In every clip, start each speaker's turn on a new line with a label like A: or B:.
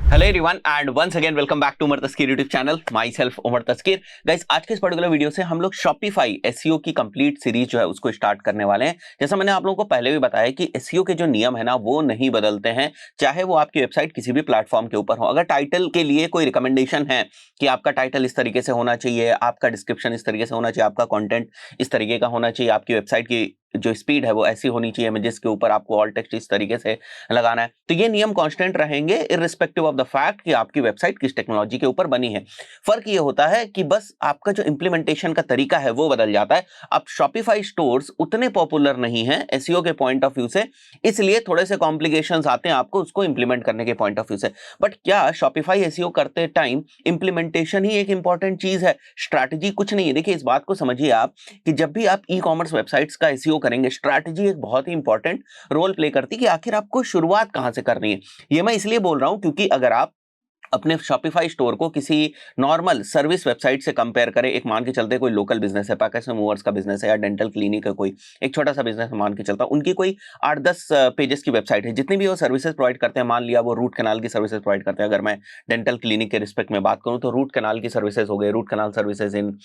A: Hello everyone and once again welcome back to Umar Taskeer YouTube channel. Myself Umar Taskeer. Guys, आज के इस particular video से हम लोग शॉपिफाई एसईओ की कंप्लीट सीरीज जो है उसको स्टार्ट करने वाले हैं। जैसा मैंने आप लोगों को पहले भी बताया कि एसईओ के जो नियम है ना वो नहीं बदलते हैं, चाहे वो आपकी वेबसाइट किसी भी प्लेटफॉर्म के ऊपर हो। अगर टाइटल के लिए कोई रिकमेंडेशन है कि आपका टाइटल इस तरीके से होना चाहिए, आपका डिस्क्रिप्शन इस तरीके से होना चाहिए, आपका कॉन्टेंट इस तरीके का होना चाहिए, आपकी वेबसाइट की जो स्पीड है वो ऐसी होनी चाहिए, इमेजेस के ऊपर आपको ऑल टेक्स्ट इस तरीके से लगाना है, तो ये नियम कांस्टेंट रहेंगे इररिस्पेक्टिव ऑफ द फैक्ट कि आपकी वेबसाइट किस टेक्नोलॉजी के ऊपर बनी है। फर्क ये होता है कि बस आपका जो इंप्लीमेंटेशन का तरीका है वो बदल जाता है। अब शॉपिफाई स्टोर्स उतने पॉपुलर नहीं है एसईओ के पॉइंट ऑफ व्यू से, इसलिए थोड़े से कॉम्प्लिकेशंस आते हैं आपको उसको इंप्लीमेंट करने के पॉइंट ऑफ व्यू से। बट क्या शॉपिफाई एसईओ करते टाइम इंप्लीमेंटेशन ही एक इंपॉर्टेंट चीज है, स्ट्रैटेजी कुछ नहीं है? देखिए, इस बात को समझिए आप कि जब भी आप ई कॉमर्स वेबसाइट्स का एसईओ करेंगे, स्ट्रैटेजी एक बहुत ही इंपॉर्टेंट रोल प्ले करती है कि आखिर आपको शुरुआत कहां से करनी है। ये मैं इसलिए बोल रहा हूं क्योंकि अगर आप अपने शॉपिफाई स्टोर को किसी नॉर्मल सर्विस वेबसाइट से कंपेयर करें, एक मान के चलते कोई लोकल बिजनेस है, पैकेज मूवर्स का बिजनेस है या डेंटल क्लिनिक है, कोई एक छोटा सा बिजनेस मान के चलता, उनकी कोई 8-10 पेजेस की वेबसाइट है, जितनी भी वो सर्विसेज प्रोवाइड करते हैं, मान लिया वो रूट कैनाल की सर्विसेज प्रोवाइड करते हैं। अगर मैं डेंटल क्लिनिक के रिस्पेक्ट में बात करूं तो रूट कैनाल की सर्विसेज हो गई, root canal services in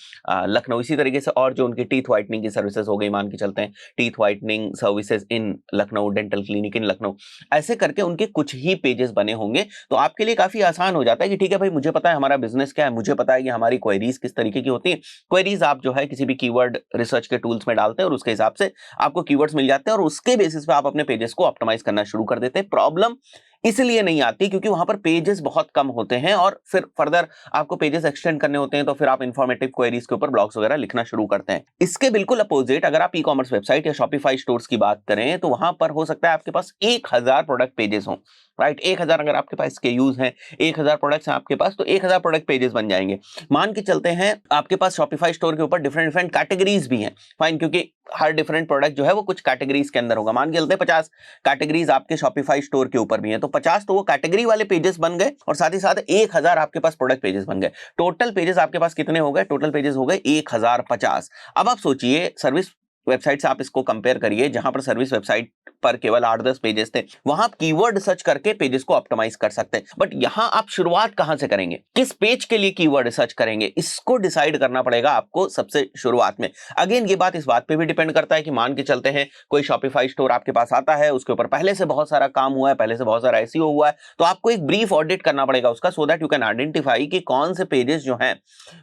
A: Lucknow. इसी तरीके से और जो उनकी टीथ व्हाइटनिंग की सर्विसेज हो गई, मान के चलते हैं teeth whitening services in Lucknow, dental clinic in Lucknow, ऐसे करके उनके कुछ ही पेजेस बने होंगे। तो आपके लिए काफी आसान हो जाता है कि ठीक है भाई, मुझे पता है हमारा बिजनेस क्या है, मुझे पता है कि हमारी क्वेरीज किस तरीके की होती है। क्वेरीज आप जो है किसी भी कीवर्ड रिसर्च के टूल्स में डालते हैं और उसके हिसाब से आपको कीवर्ड्स मिल जाते हैं और उसके बेसिस पे आप अपने पेजेस को ऑप्टिमाइज करना शुरू कर देते हैं। प्रॉब्लम इसलिए नहीं आती क्योंकि वहां पर पेजेस बहुत कम होते हैं और फिर फर्दर आपको पेजेस एक्सटेंड करने होते हैं, तो फिर आप इंफॉर्मेटिव क्वेरीज के ऊपर ब्लॉग्स वगैरह लिखना शुरू करते हैं। इसके बिल्कुल अपोजिट अगर आप ई कॉमर्स वेबसाइट या शॉपिफाई स्टोर्स की बात करें तो वहां पर हो सकता है आपके पास 1000 प्रोडक्ट पेजेस हों। राइट, 1000 अगर आपके पास SKUs हैं, 1000 प्रोडक्ट्स हैं आपके पास, तो 1000 प्रोडक्ट पेजेस बन जाएंगे। मान के चलते हैं आपके पास शॉपिफाई स्टोर के ऊपर डिफरेंट डिफरेंट कैटेगरीज भी हैं, फाइन, क्योंकि हर डिफरेंट प्रोडक्ट जो है वो कुछ कैटेगरीज के अंदर होगा। मान के चलते 50 कैटेगरीज आपके शॉपिफाई स्टोर के ऊपर भी हैं, तो 50 तो वो कैटेगरी वाले पेजेस बन गए और साथ ही साथ 1000 आपके पास प्रोडक्ट पेजेस बन गए। टोटल पेजेस आपके पास कितने हो गए? टोटल पेजेस हो गए 1050। अब आप सोचिए, सर्विस वेबसाइट से आप इसको कंपेयर करिए, जहां पर सर्विस वेबसाइट पर केवल 8-10 पेजेस थे, वहां आप कीवर्ड सर्च करके पेजेस को ऑप्टिमाइज कर सकते हैं। बट यहां आप शुरुआत कहां से करेंगे, किस पेज के लिए कीवर्ड सर्च करेंगे, इसको डिसाइड करना पड़ेगा आपको सबसे शुरुआत में। अगेन ये बात इस बात पे भी डिपेंड करता है कि मान के चलते हैं कोई शॉपिफाई स्टोर आपके पास आता है, उसके ऊपर पहले से बहुत सारा काम हुआ है, पहले से बहुत सारा एसईओ हुआ है, तो आपको एक ब्रीफ ऑडिट करना पड़ेगा उसका, सो दैट यू कैन आइडेंटिफाई कि कौन से पेजेस जो हैं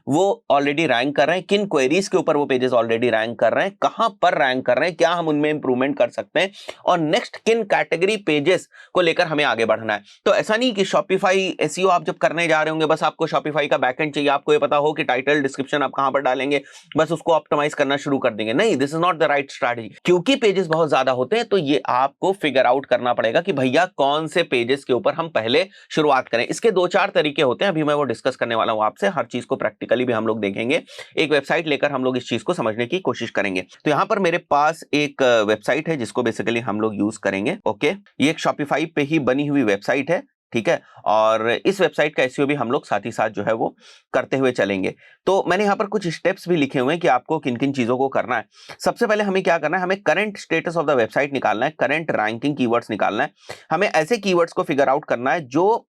A: वो ऑलरेडी रैंक कर रहे हैं, किन क्वेरीज के ऊपर वो पेजेस ऑलरेडी रैंक कर रहे हैं, कहां पर रैंक कर रहे हैं, क्या हम उनमें इंप्रूवमेंट कर सकते हैं, और नेक्स्ट किन कैटेगरी पेजेस को लेकर हमें आगे बढ़ना है। तो ऐसा नहीं कि शॉपिफाई एसईओ आप जब करने जा रहे होंगे बस आपको शॉपिफाई का बैकएंड चाहिए, आपको ये पता हो कि टाइटल डिस्क्रिप्शन आप कहां पर डालेंगे, बस उसको ऑप्टिमाइज करना शुरू कर देंगे। नहीं, this is not the right strategy, क्योंकि पेजेस बहुत ज्यादा होते हैं। तो ये आपको फिगर आउट करना पड़ेगा कि भैया कौन से पेजेस के ऊपर हम पहले शुरुआत करें। इसके 2-4 तरीके होते हैं, अभी मैं वो डिस्कस करने वाला हूं आपसे। हर चीज को प्रैक्टिकली भी हम लोग देखेंगे, एक वेबसाइट लेकर हम लोग इस चीज को समझने की कोशिश करेंगे। तो यहां पर मेरे पास एक वेबसाइट है जिसको बेसिकली हम लोग यूज करेंगे। ओके, ये एक शॉपिफाई पे ही बनी हुई वेबसाइट है, ठीक है, और इस वेबसाइट का एसईओ भी हम लोग साथ ही साथ जो है वो करते हुए चलेंगे। तो मैंने यहां पर कुछ स्टेप्स भी लिखे हुए हैं कि आपको किन किन चीजों को करना है। सबसे पहले हमें क्या करना है, हमें current status of the website निकालना है, करंट रैंकिंग कीवर्ड्स निकालना है। हमें ऐसे कीवर्ड्स को फिगर आउट करना है जो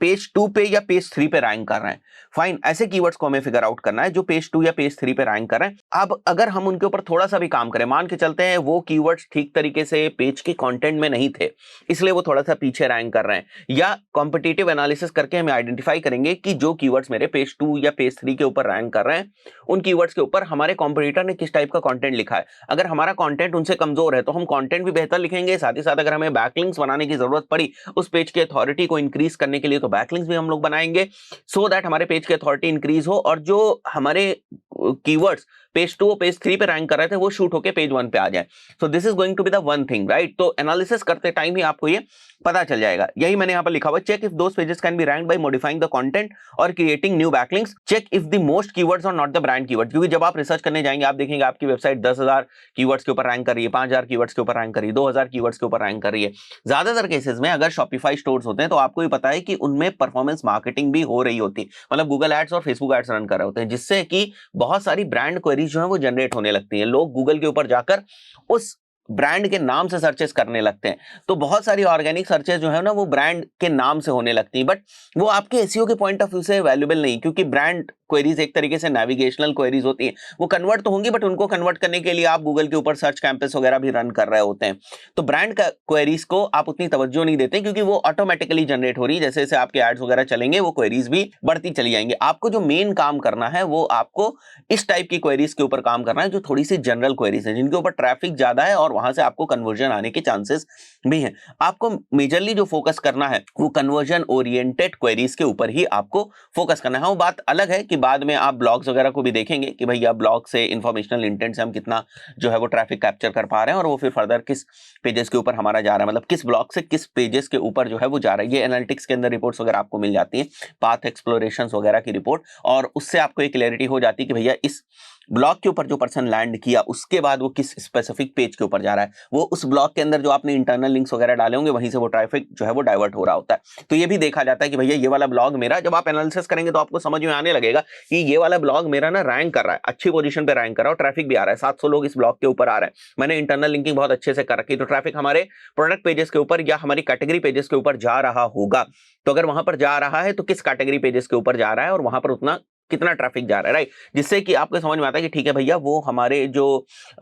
A: पेज 2 पे या पेज 3 पे रैंक कर रहे हैं। फाइन, ऐसे कीवर्ड्स को हमें फिगर आउट करना है जो पेज 2 या पेज 3 पे रैंक कर रहे हैं। अब अगर हम उनके ऊपर थोड़ा सा भी काम करें, मान के चलते हैं वो कीवर्ड्स ठीक तरीके से पेज के कंटेंट में नहीं थे, इसलिए वो थोड़ा सा पीछे रैंक कर रहे हैं, या कॉम्पिटिटिव एनालिसिस करके हमें आइडेंटिफाई करेंगे कि जो कीवर्ड्स मेरे पेज 2 या पेज 3 के ऊपर रैंक कर रहे हैं, उन कीवर्ड्स के ऊपर हमारे कॉम्पिटिटर ने किस टाइप का कंटेंट लिखा है। अगर हमारा कंटेंट उनसे कमजोर है तो हम कंटेंट भी बेहतर लिखेंगे, साथ ही साथ अगर हमें बैकलिंक्स बनाने की जरूरत पड़ी उस पेज की अथॉरिटी को इंक्रीज करने के लिए, तो बैकलिंक्स भी हम लोग बनाएंगे, सो दैट हमारे पेज की अथॉरिटी इंक्रीज हो और जो हमारे कीवर्ड्स पेज 2 और पेज 3 पे रैंक कर रहे थे वो शूट होके पेज 1 पे आ जाए। So this is going to be the one thing, right. तो एनालिसिस करते टाइम ही आपको ये पता चल जाएगा। यही मैंने यहां पर लिखा हुआ, check if those pages can be ranked by modifying the content और creating new backlinks, check if the most keywords are not the brand keyword. क्योंकि जब आप रिसर्च करने जाएंगे आप देखेंगे आपकी वेबसाइट 10,000 कीवर्ड्स के ऊपर रैंक कर रही है, 5,000 कीवर्ड्स के ऊपर रैंक कर रही है, 2,000 कीवर्ड्स के ऊपर रैंक कर रही है। ज्यादातर केसेस में अगर शॉपिफाई स्टोर्स होते हैं तो आपको भी पता है कि उनमें परफॉर्मेंस मार्केटिंग भी हो रही होती है, मतलब गूगल एड्स और फेसबुक एड्स रन कर रहे होते हैं, जिससे कि बहुत सारी ब्रांड क्वेरीज जो है वो जनरेट होने लगती है। लोग गूगल के ऊपर जाकर उस ब्रांड के नाम से सर्चेस करने लगते हैं, तो बहुत सारी ऑर्गेनिक सर्चेस जो है ना वो ब्रांड के नाम से होने लगती है, बट वो आपके एसईओ के पॉइंट ऑफ व्यू से वैल्यूएबल नहीं, क्योंकि ब्रांड क्वेरीज एक तरीके से नेविगेशनल क्वेरीज होती है, वो कन्वर्ट तो होंगी, बट उनको कन्वर्ट करने के लिए आप गूगल के ऊपर सर्च कैंपस वगैरह भी रन कर रहे होते हैं। तो ब्रांड का क्वेरीज को आप उतनी तवज्जो नहीं देते, क्योंकि वो ऑटोमेटिकली जनरेट हो रही है, जैसे जैसे आपके एड्स वगैरह चलेंगे वो क्वेरीज भी बढ़ती चली जाएंगी। आपको जो मेन काम करना है वो आपको इस टाइप की क्वेरीज के ऊपर काम करना है, जो थोड़ी सी जनरल क्वेरीज है, जिनके ऊपर ट्रैफिक ज्यादा है और वहां से आपको कन्वर्जन आने के चांसेस भी हैं। आपको मेजरली जो फोकस करना है वो कन्वर्जन ओरिएंटेड क्वेरीज के ऊपर ही आपको फोकस करना है। हाँ, वो बात अलग है कि बाद में आप ब्लॉग्स वगैरह को भी देखेंगे कि भैया ब्लॉग से इंफॉर्मेशनल इंटेंट से हम कितना जो है वो ट्रैफिक कैप्चर कर पा रहे हैं, और वो फिर फर्दर किस पेजेस के ऊपर हमारा जा रहा है, मतलब किस ब्लॉग से किस पेजेस के ऊपर जो है वो जा रहा है। ये एनालिटिक्स के अंदर रिपोर्ट्स वगैरह आपको मिल जाती है, पाथ एक्सप्लोरेशंस वगैरह की रिपोर्ट, और उससे आपको एक क्लैरिटी हो जाती है कि भैया इस ब्लॉग के ऊपर जो पर्सन लैंड किया उसके बाद वो किस स्पेसिफिक पेज के ऊपर जा रहा है, वो उस ब्लॉग के अंदर जो आपने इंटरनल लिंक्स वगैरह डाले होंगे वहीं से वो ट्रैफिक जो है वो डाइवर्ट हो रहा होता है। तो ये भी देखा जाता है कि भैया ये वाला ब्लॉग मेरा, जब आप एनालिसिस करेंगे तो आपको समझ में आने लगेगा कि ये वाला ब्लॉग मेरा ना रैंक कर रहा है, अच्छी पोजीशन पे रैंक कर रहा है, और ट्रैफिक भी आ रहा है, 700 लोग इस ब्लॉग के ऊपर आ रहे हैं, मैंने इंटरनल लिंकिंग बहुत अच्छे से कर रखी, तो ट्रैफिक हमारे प्रोडक्ट पेजेस के ऊपर या हमारी कैटेगरी पेजेस के ऊपर जा रहा होगा। तो अगर वहां पर जा रहा है तो किस कैटेगरी पेजेस के ऊपर जा रहा है और वहां पर उतना कितना ट्रैफिक जा रहा है, राइट, जिससे कि आपको समझ में आता है कि ठीक है भैया वो हमारे जो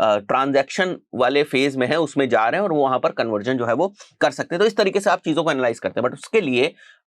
A: ट्रांजैक्शन वाले फेज में है उसमें जा रहे हैं और वो वहां पर कन्वर्जन जो है वो कर सकते हैं। तो इस तरीके से आप चीजों को एनालाइज करते हैं, बट उसके लिए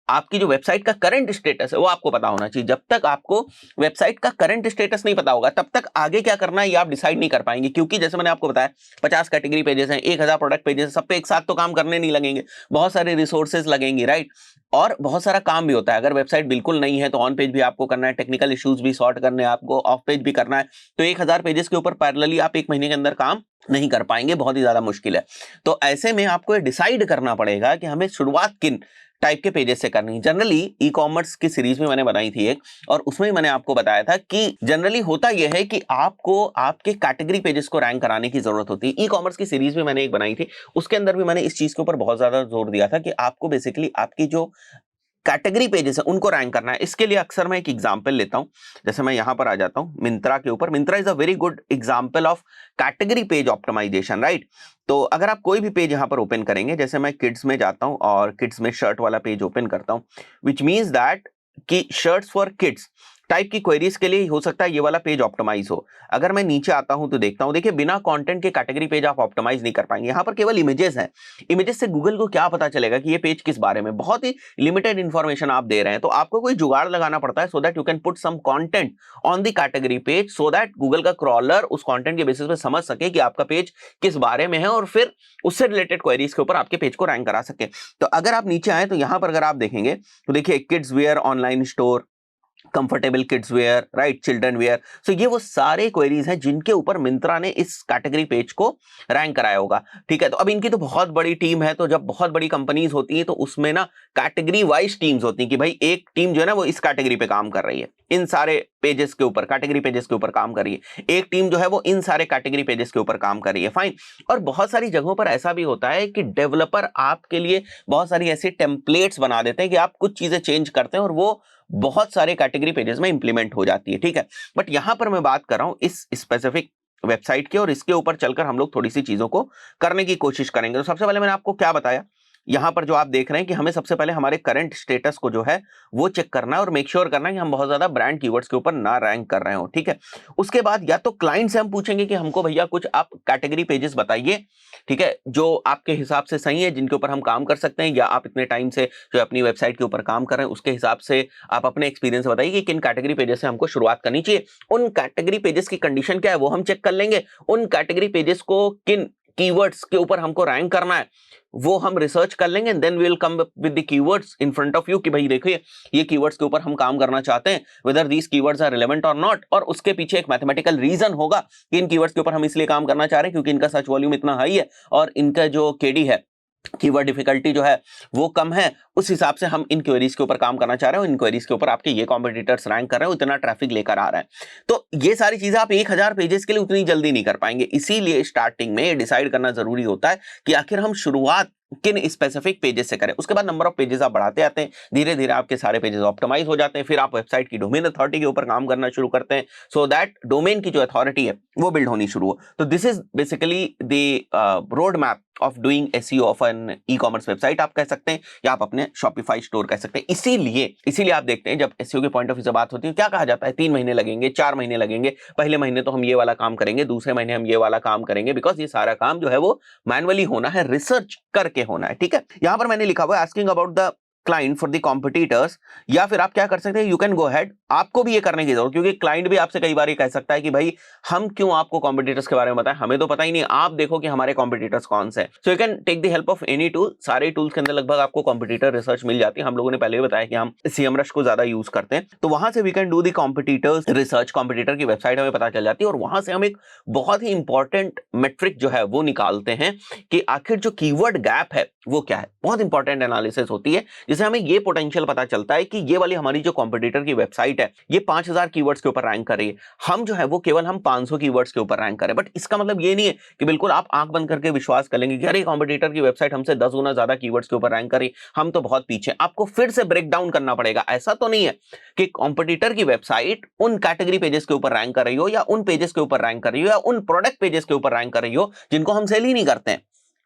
A: आपकी जो वेबसाइट का करंट स्टेटस है वो आपको पता होना चाहिए। जब तक आपको वेबसाइट का करंट स्टेटस नहीं पता होगा तब तक आगे क्या करना है ये आप डिसाइड नहीं कर पाएंगे, क्योंकि जैसे मैंने आपको बताया 50 कैटेगरी पेजेस हैं, 1000 प्रोडक्ट पेजेस हैं, सब पे एक साथ तो काम करने नहीं लगेंगे, बहुत सारे रिसोर्सेज लगेंगे, राइट, और बहुत सारा काम भी होता है। अगर वेबसाइट बिल्कुल नहीं है तो ऑन पेज भी आपको करना है, टेक्निकल इश्यूज भी सॉर्ट करने हैं आपको, ऑफ पेज भी करना है, तो 1000 पेजेस के ऊपर पैरेलली आप एक महीने के अंदर काम नहीं कर पाएंगे, बहुत ही ज्यादा मुश्किल है। तो ऐसे में आपको ये डिसाइड करना पड़ेगा कि हमें शुरुआत किन टाइप के पेजेस से करनी है। जनरली ई कॉमर्स की सीरीज में मैंने बनाई थी एक, और उसमें मैंने आपको बताया था कि जनरली होता यह है कि आपको आपके कैटेगरी पेजेस को रैंक कराने की जरूरत होती है। ई कॉमर्स की सीरीज में मैंने एक बनाई थी, उसके अंदर भी मैंने इस चीज के ऊपर बहुत ज्यादा जोर दिया था कि आपको बेसिकली आपकी जो कैटेगरी पेजेस है उनको रैंक करना है। इसके लिए अक्सर मैं एक एग्जांपल लेता हूं, जैसे मैं यहां पर आ जाता हूं मिंत्रा के ऊपर। Myntra is a very good example of category page optimisation, right. तो अगर आप कोई भी पेज यहां पर ओपन करेंगे, जैसे मैं किड्स में जाता हूं और किड्स में शर्ट वाला पेज ओपन करता हूं, विच मीन्स दैट कि शर्ट्स फॉर किड्स टाइप की क्वेरीज के लिए हो सकता है ये वाला पेज ऑप्टिमाइज हो। अगर मैं नीचे आता हूं तो देखता हूं, देखिए बिना कंटेंट के कैटेगरी पेज आप ऑप्टिमाइज नहीं कर पाएंगे, यहां पर केवल इमेजेस हैं। इमेजेस से गूगल को क्या पता चलेगा कि ये पेज किस बारे में, बहुत ही लिमिटेड इंफॉर्मेशन आप दे रहे हैं। तो आपको कोई जुगाड़ लगाना पड़ता है so that you can put some content on the category page, so that Google का क्रॉलर उस कंटेंट के बेसिस पे समझ सके कि आपका पेज किस बारे में है और फिर उससे रिलेटेड क्वेरीज के ऊपर आपके पेज को रैंक करा सके। तो अगर आप नीचे आए तो यहां पर अगर आप देखेंगे तो देखिए kids wear online store, comfortable kids wear, right, children wear. So ये वो सारे क्वेरीज हैं जिनके ऊपर मिंत्रा ने इस कैटेगरी पेज को रैंक कराया होगा, ठीक है। तो अब इनकी तो बहुत बड़ी टीम है, तो जब बहुत बड़ी कंपनीज होती है तो उसमें ना कैटेगरी वाइज टीम्स होती हैं कि भाई एक टीम जो है ना वो इस कैटेगरी पे काम कर रही है, इन सारे पेजेस के ऊपर, कैटेगरी पेजेस के ऊपर काम कर रही है, एक टीम जो है वो इन सारे कैटेगरी पेजेस के ऊपर काम कर रही है, फाइन। और बहुत सारी जगहों पर ऐसा भी होता है कि डेवलपर आपके लिए बहुत सारी ऐसी टेम्पलेट्स बना देते हैं कि आप कुछ चीजें चेंज करते हैं और वो बहुत सारे कैटेगरी पेजेस में इंप्लीमेंट हो जाती है, ठीक है। बट यहां पर मैं बात कर रहा हूं इस स्पेसिफिक वेबसाइट की, और इसके ऊपर चलकर हम लोग थोड़ी सी चीजों को करने की कोशिश करेंगे। तो सबसे पहले मैंने आपको क्या बताया, यहां पर जो आप देख रहे हैं कि हमें सबसे पहले हमारे करंट स्टेटस को जो है वो चेक करना है और मेक श्योर करना है कि हम बहुत ज्यादा ब्रांड कीवर्ड्स के ऊपर ना रैंक कर रहे हो, ठीक है। उसके बाद या तो क्लाइंट से हम पूछेंगे कि हमको भैया कुछ आप कैटेगरी पेजेस बताइए, ठीक है, जो आपके हिसाब से सही है, जिनके ऊपर हम काम कर सकते हैं, या आप इतने टाइम से जो अपनी वेबसाइट के ऊपर काम कर रहे हैं उसके हिसाब से आप अपने एक्सपीरियंस बताइए कि किन कैटेगरी पेजेस से हमको शुरुआत करनी चाहिए। उन कैटेगरी पेजेस की कंडीशन क्या है वो हम चेक कर लेंगे, उन कैटेगरी पेजेस को किन कीवर्ड्स के ऊपर हमको रैंक करना है वो हम रिसर्च कर लेंगे, then we will come with the keywords in front of you कि भाई देखिए ये कीवर्ड्स के ऊपर हम काम करना चाहते हैं, whether these keywords are relevant और नॉट, और उसके पीछे एक मैथमेटिकल रीजन होगा कि इन कीवर्ड्स के ऊपर हम इसलिए काम करना चाह रहे हैं क्योंकि इनका सर्च वॉल्यूम इतना हाई है और इनका जो केडी है, कीवर्ड डिफिकल्टी जो है वो कम है, उस हिसाब से हम इन क्वेरीज के ऊपर काम करना चाह रहे हो, इन क्वेरीज के ऊपर आपके ये कॉम्पिटिटर्स रैंक कर रहे हो, इतना ट्रैफिक लेकर आ रहे हैं। तो ये सारी चीजें आप 1000 पेजेस के लिए उतनी जल्दी नहीं कर पाएंगे, इसीलिए स्टार्टिंग में डिसाइड करना जरूरी होता है कि आखिर हम शुरुआत किन स्पेसिफिक पेजेस से करें। उसके बाद नंबर ऑफ पेजेस आप बढ़ाते आते हैं, धीरे धीरे आपके सारे पेजेस ऑप्टिमाइज हो जाते हैं, फिर आप वेबसाइट की डोमेन अथॉरिटी के ऊपर काम करना शुरू करते हैं, सो दैट डोमेन की जो अथॉरिटी है वो बिल्ड होनी शुरू हो। तो this is basically the road map of doing SEO of an e commerce website आप कह सकते हैं, या आप अपने शॉपिफाई स्टोर कह सकते हैं। इसीलिए आप देखते हैं जब एसईओ के पॉइंट ऑफ व्यू से बात होती है क्या कहा जाता है, 3 महीने लगेंगे, 4 महीने लगेंगे, पहले महीने तो हम ये वाला काम करेंगे, दूसरे महीने हम ये वाला काम करेंगे, बिकॉज ये सारा काम जो है वो मैनुअली होना है, रिसर्च करके होना है। ठीक है, यहां पर मैंने लिखा हुआ है asking about the client for the competitors, या फिर आप क्या कर सकते हैं, यू कैन गो अहेड, आपको भी ये करने की जरूरत, क्योंकि क्लाइंट भी आपसे कई बार ये कह सकता है कि भाई हम क्यों आपको कॉम्पिटिटर्स के बारे में बताएं, हमें तो पता ही नहीं, आप देखो कि हमारे कॉम्पिटिटर्स कौन से हैं। So you can take the help of any tool. सारे टूल्स के अंदर लगभग आपको कॉम्पिटिटर रिसर्च मिल जाती है। हम लोगों ने पहले भी बताया कि हम सीएमरश को ज्यादा यूज करते हैं, तो वहां से we can do the competitors research, competitor की वेबसाइट हमें पता चल जाती है, और वहां से हम एक बहुत ही इंपॉर्टेंट मेट्रिक जो है वो निकालते हैं कि आखिर जो कीवर्ड गैप है वो क्या है। बहुत इंपॉर्टेंट एनालिसिस होती है, जिससे हमें ये पोटेंशियल पता चलता है कि ये वाली हमारी जो कॉम्पिटिटर की वेबसाइट है ये 5000 कीवर्ड्स के ऊपर रैंक कर रही है, हम जो है वो केवल हम 500 कीवर्ड्स के ऊपर रैंक करें। बट इसका मतलब ये नहीं है कि बिल्कुल आप आंख बंद करके विश्वास कर लेंगे कि अरे कॉम्पिटिटर की वेबसाइट हमसे 10 गुना ज्यादा कीवर्ड्स के ऊपर रैंक करी, हम तो बहुत पीछे। आपको फिर से ब्रेक डाउन करना पड़ेगा। ऐसा तो नहीं है कि कॉम्पिटिटर की वेबसाइट उन कैटेगरी पेजेस के ऊपर रैंक कर रही हो, या उन पेजेस के ऊपर रैंक कर रही हो, या उन प्रोडक्ट पेजेस के ऊपर रैंक कर रही हो जिनको हम सेल ही नहीं करते हैं।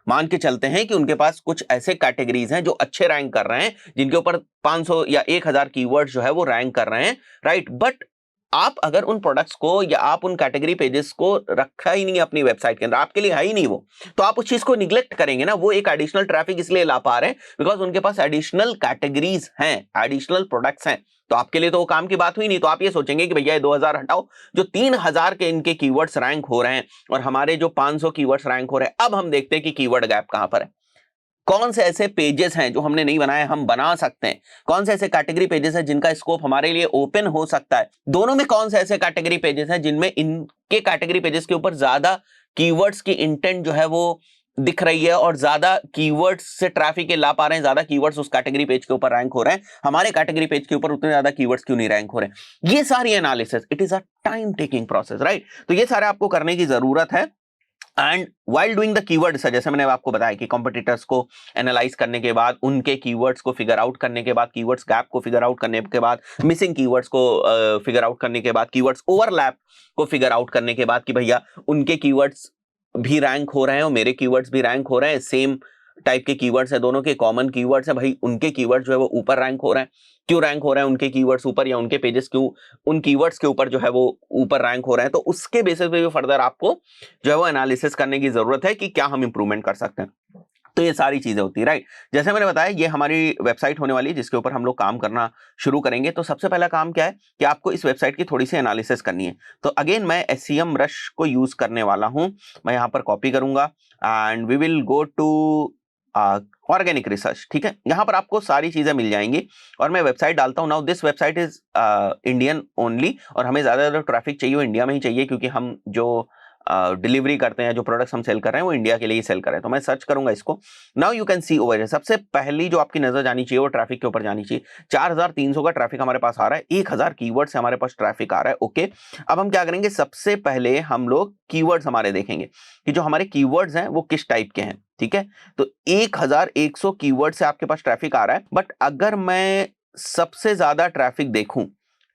A: मान के चलते हैं कि उनके पास कुछ ऐसे कैटेगरीज हैं जो अच्छे रैंक कर रहे हैं, जिनके ऊपर 500 या 1000 कीवर्ड्स जो है वो रैंक कर रहे हैं, राइट। बट आप अगर उन प्रोडक्ट्स को या आप उन कैटेगरी पेजेस को रखा ही नहीं अपनी वेबसाइट के अंदर, आपके लिए है ही नहीं वो, तो आप उस चीज को निग्लेक्ट करेंगे ना। वो एक एडिशनल ट्रैफिक इसलिए ला पा रहे हैं बिकॉज उनके पास एडिशनल कैटेगरीज हैं, एडिशनल प्रोडक्ट्स हैं। तो आपके लिए तो वो काम की बात हुई नहीं। तो आप ये सोचेंगे कि भैया 2000 हटाओ, जो 3000 के इनके कीवर्ड्स रैंक हो रहे हैं और हमारे जो 500 कीवर्ड्स रैंक हो रहे हैं, अब हम देखते हैं कि कीवर्ड गैप कहां पर है। कौन से ऐसे पेजेस हैं जो हमने नहीं बनाए, हम बना सकते हैं। कौन से ऐसे कैटेगरी पेजेस हैं जिनका स्कोप हमारे लिए ओपन हो सकता है। दोनों में कौन से ऐसे कैटेगरी पेजेस हैं जिनमें इनके कैटेगरी पेजेस के ऊपर ज्यादा कीवर्ड्स की इंटेंट जो है वो दिख रही है, और ज्यादा कीवर्ड्स से ट्रैफिक ला पा रहे हैं, ज्यादा कीवर्ड्स उस कैटेगरी पेज के ऊपर रैंक हो रहे हैं, हमारे कैटेगरी पेज के ऊपर उतने ज्यादा कीवर्ड्स क्यों नहीं रैंक हो रहे हैं। ये सारी analysis, it is a time taking process, right. तो ये सारे आपको करने की जरूरत है। And while doing the keyword search, जैसे मैंने आपको बताया कि कॉम्पिटिटर्स को एनालाइज करने के बाद, उनके कीवर्ड्स को फिगर आउट करने के बाद, कीवर्ड्स गैप को फिगर आउट करने के बाद, मिसिंग कीवर्ड्स को फिगर आउट करने के बाद, कीवर्ड्स ओवरलैप को फिगर आउट करने के बाद कि भैया उनके कीवर्ड्स भी रैंक हो रहे हैं और मेरे कीवर्ड्स भी रैंक हो रहे हैं, सेम टाइप के कीवर्ड्स है, दोनों के कॉमन कीवर्ड्स है, भाई उनके कीवर्ड्स जो है वो ऊपर रैंक हो रहे हैं। क्यों रैंक हो रहे हैं उनके कीवर्ड्स ऊपर, या उनके पेजेस क्यों उन कीवर्ड्स के ऊपर जो है वो ऊपर रैंक हो रहे हैं। तो उसके बेसिस पे भी फर्दर आपको जो है वो एनालिसिस करने की जरूरत है कि क्या हम इंप्रूवमेंट कर सकते हैं। तो ये सारी चीजें होती है, राइट। जैसे मैंने बताया ये हमारी वेबसाइट होने वाली है जिसके ऊपर हम लोग काम करना शुरू करेंगे। तो सबसे पहला काम क्या है कि आपको इस वेबसाइट की थोड़ी सी एनालिसिस करनी है। तो अगेन मैं SEMrush को यूज करने वाला हूं। मैं यहां पर कॉपी करूंगा and we will go to organic research. ठीक है, यहां पर आपको सारी चीजें मिल जाएंगी और मैं वेबसाइट डालता हूं। Now this website is Indian only, और हमें ज्यादा ट्रैफिक चाहिए वो इंडिया में ही चाहिए, क्योंकि हम जो डिलीवरी करते हैं, जो प्रोडक्ट्स हम सेल कर रहे हैं वो इंडिया के लिए ही सेल कर रहे हैं। तो मैं सर्च करूंगा इसको। Now you can see over, सबसे पहली जो आपकी नजर जानी चाहिए वो ट्रैफिक के ऊपर जानी चाहिए। 4300 का ट्रैफिक हमारे पास आ रहा है, 1000 कीवर्ड से हमारे पास ट्रैफिक आ रहा है। ओके, अब हम क्या करेंगे, सबसे पहले हम लोग कीवर्ड्स हमारे देखेंगे कि जो हमारे कीवर्ड्स हैं वो किस टाइप के हैं। ठीक है, तो 1100 कीवर्ड से आपके पास ट्रैफिक आ रहा है। बट अगर मैं सबसे ज्यादा ट्रैफिक देखूं,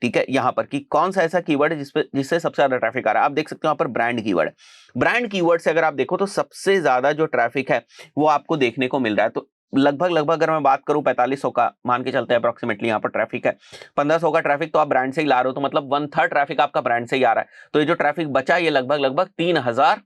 A: ठीक है, यहां पर कि कौन सा ऐसा कीवर्ड है जिससे सबसे ज्यादा ट्रैफिक आ रहा है, आप देख सकते हो यहां पर ब्रांड कीवर्ड। ब्रांड कीवर्ड से अगर आप देखो तो सबसे ज्यादा जो ट्रैफिक है वो आपको देखने को मिल रहा है। तो लगभग अगर मैं बात करूं 4500 का मान के चलते हैं अप्रोक्सीमेटली, यहाँ पर ट्रैफिक है 1500 का ट्रैफिक, तो आप ब्रांड से ही ला रहे हो, तो मतलब 1/3 ट्रैफिक आपका ब्रांड से ही आ रहा है। तो ये जो ट्रैफिक बचा ये लगभग 3000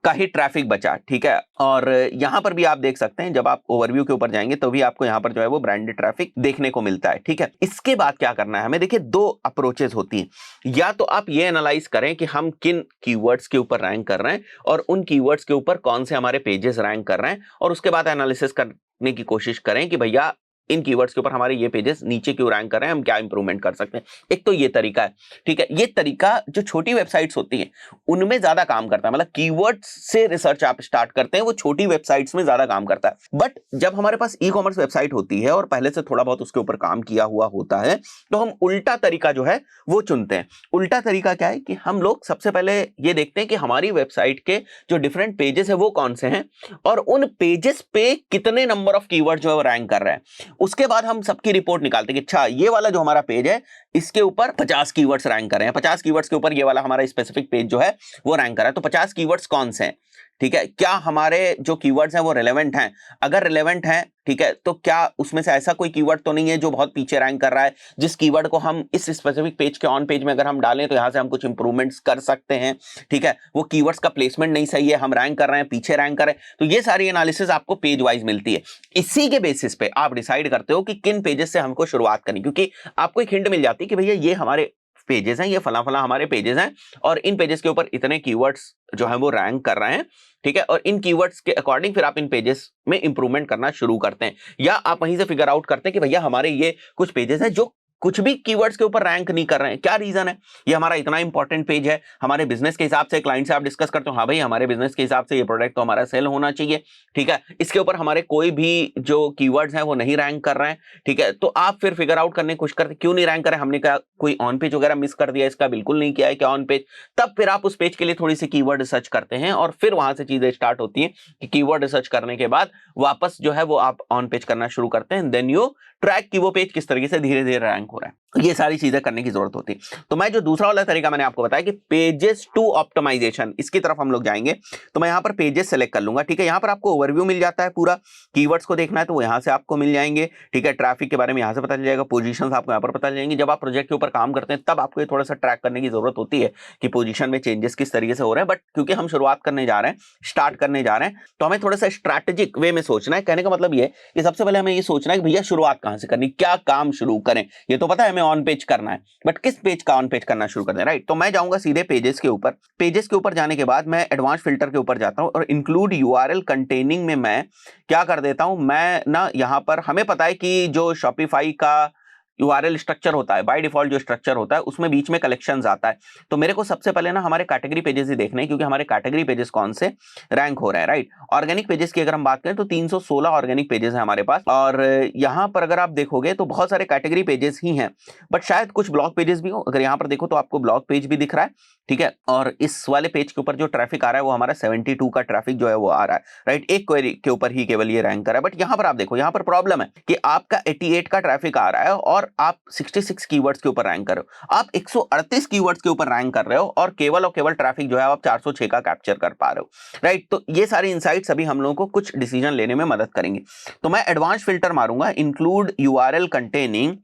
A: का ही ट्रैफिक बचा। ठीक है, और यहां पर भी आप देख सकते हैं जब आप ओवरव्यू के ऊपर जाएंगे तो भी आपको यहां पर जो है वो ब्रांडेड ट्रैफिक देखने को मिलता है। ठीक है, इसके बाद क्या करना है हमें, देखिए 2 अप्रोचेस होती हैं। या तो आप ये एनालाइज करें कि हम किन कीवर्ड्स के ऊपर रैंक कर रहे हैं और उन कीवर्ड्स के ऊपर कौन से हमारे पेजेस रैंक कर रहे हैं, और उसके बाद एनालिसिस करने की कोशिश करें कि भैया इन कीवर्ड्स के ऊपर हमारे ये पेजेस नीचे क्यों रैंक कर रहे हैं, हम क्या इंप्रूवमेंट कर सकते हैं। एक तो ये तरीका है, ठीक है। ये तरीका जो छोटी वेबसाइट्स होती हैं उनमें ज्यादा काम करता है, मतलब कीवर्ड्स से रिसर्च आप स्टार्ट करते हैं वो छोटी वेबसाइट्स में ज्यादा काम करता है। बट जब हमारे पास ई कॉमर्स वेबसाइट होती है और पहले से थोड़ा बहुत उसके ऊपर काम किया हुआ होता है तो हम उल्टा तरीका जो है वो चुनते हैं। उल्टा तरीका क्या है कि हम लोग सबसे पहले ये देखते हैं कि हमारी वेबसाइट के जो डिफरेंट पेजेस है वो कौन से हैं और उन पेजेस पे कितने नंबर ऑफ कीवर्ड जो है वो रैंक कर रहे हैं। उसके बाद हम सबकी रिपोर्ट निकालते हैं कि अच्छा ये वाला जो हमारा पेज है इसके ऊपर 50 कीवर्ड्स रैंक कर रहे हैं, 50 कीवर्ड्स के ऊपर ये वाला हमारा स्पेसिफिक पेज जो है वो रैंक कर रहा है, तो 50 कीवर्ड्स कौन से हैं, ठीक है, क्या हमारे जो कीवर्ड्स हैं वो रिलेवेंट हैं, अगर रिलेवेंट हैं ठीक है तो क्या उसमें से ऐसा कोई कीवर्ड तो नहीं है जो बहुत पीछे रैंक कर रहा है, जिस कीवर्ड को हम इस स्पेसिफिक पेज के ऑन पेज में अगर हम डालें तो यहां से हम कुछ इंप्रूवमेंट्स कर सकते हैं, ठीक है, वो कीवर्ड्स का प्लेसमेंट नहीं सही है, हम रैंक कर रहे हैं, पीछे रैंक कर रहे हैं, तो ये सारी एनालिसिस आपको पेज वाइज मिलती है। इसी के बेसिस पे आप डिसाइड करते हो कि किन पेजेस से हमको शुरुआत करनी, क्योंकि आपको एक हिंट मिल जाती है कि भैया ये हमारे पेजेस हैं, ये फला फला हमारे पेजेस हैं और इन पेजेस के ऊपर इतने कीवर्ड्स जो है वो रैंक कर रहे हैं, ठीक है, और इन कीवर्ड्स के अकॉर्डिंग फिर आप इन पेजेस में इंप्रूवमेंट करना शुरू करते हैं, या आप वहीं से फिगर आउट करते हैं कि भैया हमारे ये कुछ पेजेस हैं जो कुछ भी कीवर्ड्स के ऊपर रैंक नहीं कर रहे हैं, क्या रीजन है, ये हमारा इतना इंपॉर्टेंट पेज है, हमारे बिजनेस के हिसाब से क्लाइंट से आप डिस्कस करते हो, हाँ भाई हमारे बिजनेस के हिसाब से ये प्रोडक्ट तो हमारा सेल होना चाहिए, ठीक है, इसके ऊपर हमारे कोई भी जो कीवर्ड्स हैं वो नहीं रैंक कर रहे हैं, ठीक है, तो आप फिर फिगर आउट करने की कोशिश करते क्यों नहीं रैंक कर रहे, हमने क्या कोई ऑन पेज वगैरह मिस कर दिया, इसका बिल्कुल नहीं किया है क्या ऑन पेज, तब फिर आप उस पेज के लिए थोड़ी सी कीवर्ड रिसर्च करते हैं और फिर वहां से चीजें स्टार्ट होती हैं कि कीवर्ड रिसर्च करने के बाद वापस जो है वो आप ऑन पेज करना शुरू करते हैं, देन यू ट्रैक कि वो पेज किस तरीके से धीरे धीरे रैंक हो रहा है, ये सारी चीजें करने की जरूरत होती है। तो मैं जो दूसरा वाला तरीका मैंने आपको बताया कि पेजेस टू ऑप्टिमाइजेशन, इसकी तरफ हम लोग जाएंगे, तो मैं यहां पर पेजेस सेलेक्ट कर लूंगा, ठीक है, यहां पर आपको ओवरव्यू मिल जाता है, पूरा कीवर्ड्स को देखना है तो वो यहां से आपको मिल जाएंगे, ठीक है, ट्रैफिक के बारे में यहां से पता चल जाएगा, पोजीशंस आपको यहां पर पता चल जाएंगी। जब आप प्रोजेक्ट के ऊपर काम करते हैं तब आपको ये थोड़ा सा ट्रैक करने की जरूरत होती है कि पोजीशन में चेंजेस किस तरीके से हो रहे हैं, बट क्योंकि हम शुरुआत करने जा रहे हैं, स्टार्ट करने जा रहे हैं, तो हमें थोड़ा सा स्ट्रैटेजिक वे में सोचना है। कहने का मतलब ये कि सबसे पहले हमें ये सोचना है कि भैया शुरुआत कहां से करनी, क्या काम शुरू करें, ये तो पता है हमें ऑन पेज करना है, बट किस पेज का ऑन पेज करना शुरू कर दें, राइट। तो मैं जाऊंगा सीधे पेजेस के ऊपर, पेजेस के ऊपर जाने के बाद मैं एडवांस फिल्टर के ऊपर जाता हूं और इंक्लूड यूआरएल कंटेनिंग में मैं क्या कर देता हूं, मैं ना यहां पर हमें पता है कि जो शॉपिफाई का यूआरएल स्ट्रक्चर होता है, बाय डिफॉल्ट जो स्ट्रक्चर होता है उसमें बीच में कलेक्शंस आता है, तो मेरे को सबसे पहले ना हमारे कैटेगरी पेजेस ही देखने हैं, क्योंकि हमारे कैटेगरी पेजेस कौन से रैंक हो रहे हैं, राइट। ऑर्गेनिक पेजेस की अगर हम बात करें तो 316 ऑर्गेनिक पेजेस हैं हमारे पास, और यहां पर अगर आप देखोगे तो बहुत सारे कैटेगरी पेजेस ही हैं, बट शायद कुछ ब्लॉग पेजेस भी हो, अगर यहां पर देखो तो आपको ब्लॉग पेज भी दिख रहा है, ठीक है, और इस वाले पेज के ऊपर जो ट्रैफिक आ रहा है वो हमारा 72 का ट्रैफिक जो है वो आ रहा है, राइट, एक क्वेरी के ऊपर ही केवल ये रैंक कर रहा है। बट यहां पर आप देखो, यहां पर प्रॉब्लम है कि आपका 88 का ट्रैफिक आ रहा है और आप 66 कीवर्ड्स के ऊपर रैंक कर रहे हो, आप 138 कीवर्ड्स के ऊपर रैंक कर रहे हो और केवल ट्रैफिक जो है आप 406 का कैप्चर कर पा रहे हो, राइट। तो ये सारे इनसाइट्स अभी हम लोगों को कुछ डिसीजन लेने में मदद करेंगे। तो मैं एडवांस फिल्टर मारूंगा, इंक्लूड यूआरएल कंटेनिंग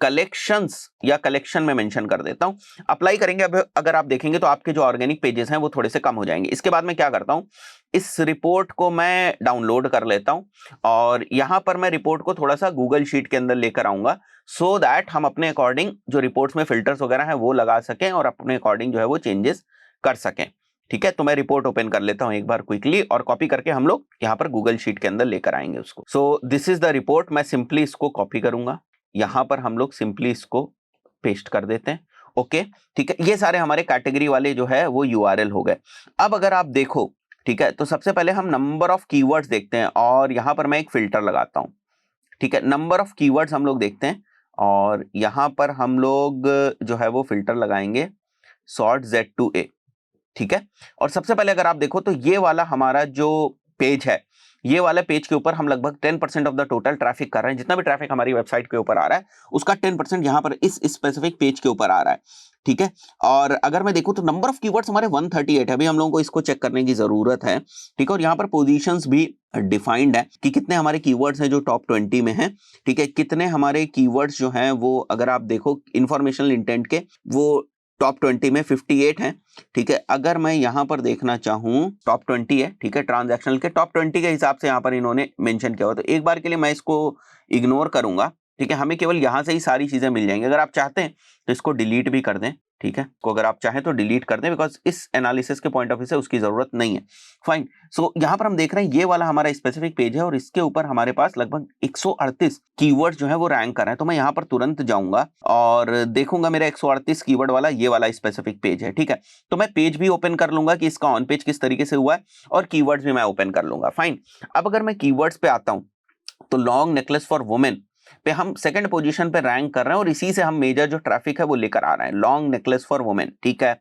A: कलेक्शंस या कलेक्शन में मेंशन कर देता हूं, अप्लाई करेंगे। अब अगर आप देखेंगे तो आपके जो ऑर्गेनिक पेजेस हैं वो थोड़े से कम हो जाएंगे। इसके बाद मैं क्या करता हूं, इस रिपोर्ट को मैं डाउनलोड कर लेता हूं और यहां पर मैं रिपोर्ट को थोड़ा सा गूगल शीट के अंदर लेकर आऊंगा, सो दैट हम अपने अकॉर्डिंग जो रिपोर्ट्स में फिल्टर्स वगैरह हैं वो लगा सकें और अपने अकॉर्डिंग जो है वो चेंजेस कर सकें, ठीक है। तो मैं रिपोर्ट ओपन कर लेता हूं एक बार क्विकली और कॉपी करके हम लोग यहां पर गूगल शीट के अंदर लेकर आएंगे उसको। सो दिस इज द रिपोर्ट, मैं सिंपली इसको कॉपी करूंगा, यहां पर हम लोग सिंपली इसको पेस्ट कर देते हैं, ओके, ठीक है। ये सारे हमारे कैटेगरी वाले जो है वो यूआरएल हो गए। अब अगर आप देखो, ठीक है, तो सबसे पहले हम नंबर ऑफ कीवर्ड्स देखते हैं और यहां पर मैं एक फिल्टर लगाता हूं, ठीक है, नंबर ऑफ कीवर्ड्स हम लोग देखते हैं और यहां पर हम लोग जो है वो फिल्टर लगाएंगे सॉर्ट Z2A, ठीक है। और सबसे पहले अगर आप देखो तो ये वाला हमारा जो पेज है, ये वाले पेज के ऊपर हम लगभग 10% ऑफ द टोटल ट्रैफिक कर रहे हैं, जितना भी ट्रैफिक हमारी वेबसाइट के ऊपर आ रहा है उसका 10% यहां पर इस स्पेसिफिक पेज के ऊपर आ रहा है, ठीक है। और अगर मैं देखूं तो नंबर ऑफ कीवर्ड्स हमारे 138 है, अभी हम लोगों को इसको चेक करने की जरूरत है, ठीक है। और यहाँ पर पोजीशंस भी डिफाइंड है कि कितने हमारे कीवर्ड्स हैं जो टॉप 20 में हैं, ठीक है, कितने हमारे कीवर्ड्स जो हैं वो अगर आप देखो इंफॉर्मेशनल इंटेंट के वो टॉप 20 में 58 हैं, ठीक है। अगर मैं यहां पर देखना चाहूं टॉप 20 है, ठीक है, ट्रांजैक्शनल के टॉप 20 के हिसाब से यहां पर इन्होंने मेंशन किया हुआ, तो एक बार के लिए मैं इसको इग्नोर करूंगा, ठीक है, हमें केवल यहां से ही सारी चीजें मिल जाएंगी। अगर आप चाहते हैं तो इसको डिलीट भी कर दें, ठीक है, को अगर आप चाहें तो डिलीट कर दें, बिकॉज इस एनालिसिस के पॉइंट ऑफ व्यू से उसकी जरूरत नहीं है। फाइन, सो यहाँ पर हम देख रहे हैं ये वाला हमारा स्पेसिफिक पेज है और इसके ऊपर हमारे पास लगभग 138 कीवर्ड जो है वो रैंक कर रहे हैं। तो मैं यहाँ पर तुरंत जाऊंगा और देखूंगा मेरा 138 कीवर्ड वाला ये वाला स्पेसिफिक पेज है। ठीक है, तो मैं पेज भी ओपन कर लूंगा कि इसका ऑन पेज किस तरीके से हुआ है और कीवर्ड्स भी मैं ओपन कर लूंगा। फाइन, अब अगर मैं कीवर्ड्स पे आता हूं तो लॉन्ग नेकलेस फॉर वुमेन पे हम सेकंड पोजीशन पे रैंक कर रहे हैं और इसी से हम मेजर जो ट्रैफिक है वो लेकर आ रहे हैं, लॉन्ग नेकलेस फॉर वुमेन। ठीक है,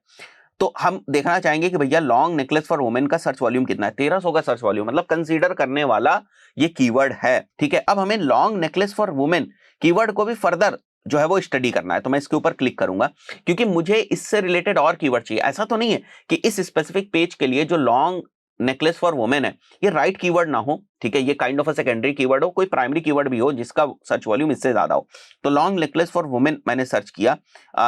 A: तो हम देखना चाहेंगे कि भैया लॉन्ग नेकलेस फॉर वुमेन का सर्च वॉल्यूम कितना है। 1300 का सर्च वॉल्यूम, मतलब कंसीडर करने वाला ये कीवर्ड है। ठीक है, अब हमें long necklace for women keyword को भी फर्दर जो है वो स्टडी करना है, तो मैं इसके ऊपर क्लिक करूंगा क्योंकि मुझे इससे रिलेटेड और कीवर्ड चाहिए। ऐसा तो नहीं है कि इस स्पेसिफिक पेज के लिए जो लॉन्ग नेकलेस फॉर वुमेन है ये राइट कीवर्ड ना हो। ठीक है, ये kind of a secondary keyword हो, कोई प्राइमरी कीवर्ड भी हो जिसका सर्च वॉल्यूम इससे ज्यादा हो। तो लॉन्ग नेकलेस फॉर वुमेन मैंने सर्च किया,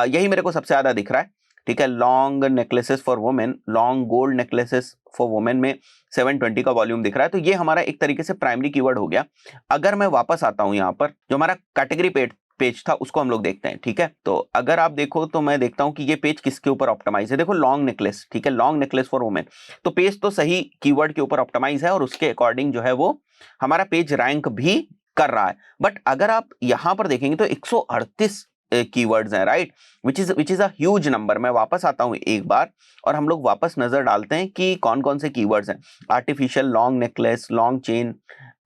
A: यही मेरे को सबसे ज्यादा दिख रहा है। ठीक है, long necklaces for women, long gold necklaces for women में 720 का वॉल्यूम दिख रहा है। तो ये हमारा एक तरीके से प्राइमरी कीवर्ड हो गया। अगर मैं वापस आता हूं यहाँ पर जो हमारा कैटेगरी पेज था उसको हम लोग देखते हैं। ठीक है, तो अगर आप देखो तो मैं देखता हूं कि ये पेज किसके ऊपर ऑप्टिमाइज है। देखो लॉन्ग नेकलेस, ठीक है, लॉन्ग नेकलेस फॉर वुमेन, तो पेज तो सही कीवर्ड के ऊपर ऑप्टिमाइज है और उसके अकॉर्डिंग जो है वो हमारा पेज रैंक भी कर रहा है। बट अगर आप यहां पर देखेंगे तो 138 कीवर्ड्स हैं, right, which is a huge number. मैं वापस आता हूं एक बार और हम लोग वापस नजर डालते हैं कि कौन कौन से कीवर्ड्स हैं। Artificial long necklace, long chain